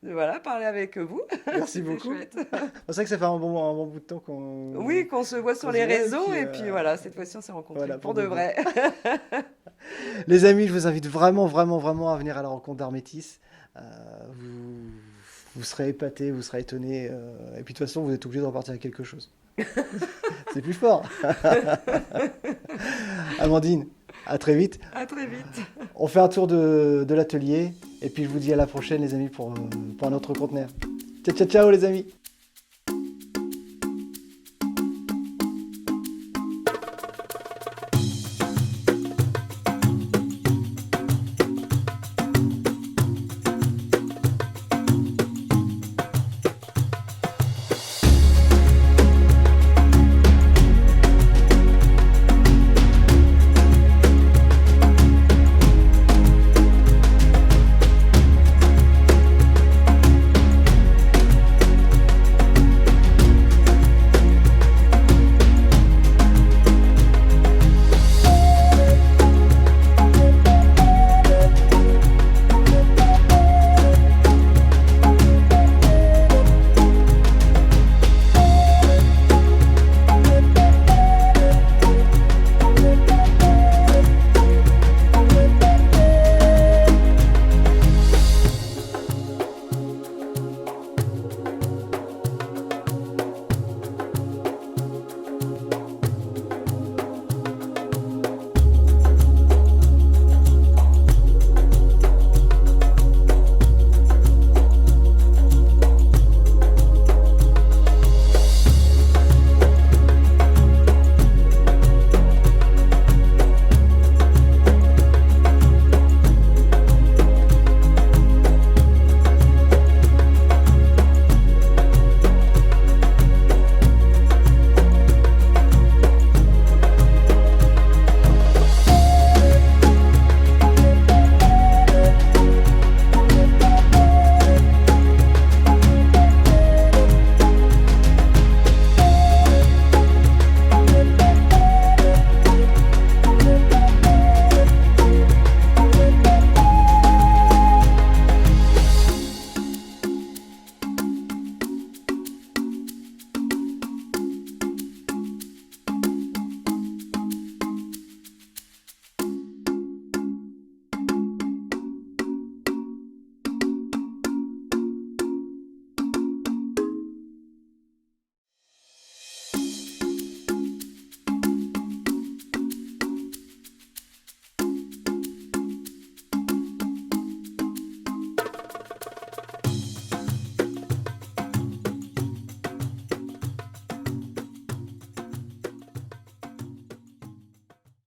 Speaker 2: voilà, parler avec vous.
Speaker 1: Merci
Speaker 2: C'était
Speaker 1: beaucoup.
Speaker 2: chouette.
Speaker 1: C'est vrai que ça fait un bon bout de temps
Speaker 2: Oui, qu'on se voit sur
Speaker 1: qu'on se
Speaker 2: les
Speaker 1: voit
Speaker 2: réseaux, et puis
Speaker 1: euh,
Speaker 2: voilà, cette fois-ci, on s'est rencontrés
Speaker 1: voilà,
Speaker 2: pour de vrai.
Speaker 1: Les amis, je vous invite vraiment, vraiment, vraiment à venir à la rencontre d'Armétis. Euh, vous, vous serez épatés, vous serez étonnés. Et puis de toute façon, vous êtes obligé de repartir avec quelque chose. C'est plus fort. Amandine, à très vite.
Speaker 2: À très vite.
Speaker 1: On fait un tour de l'atelier. Et puis je vous dis à la prochaine, les amis, pour un autre conteneur. Ciao, ciao, ciao, les amis.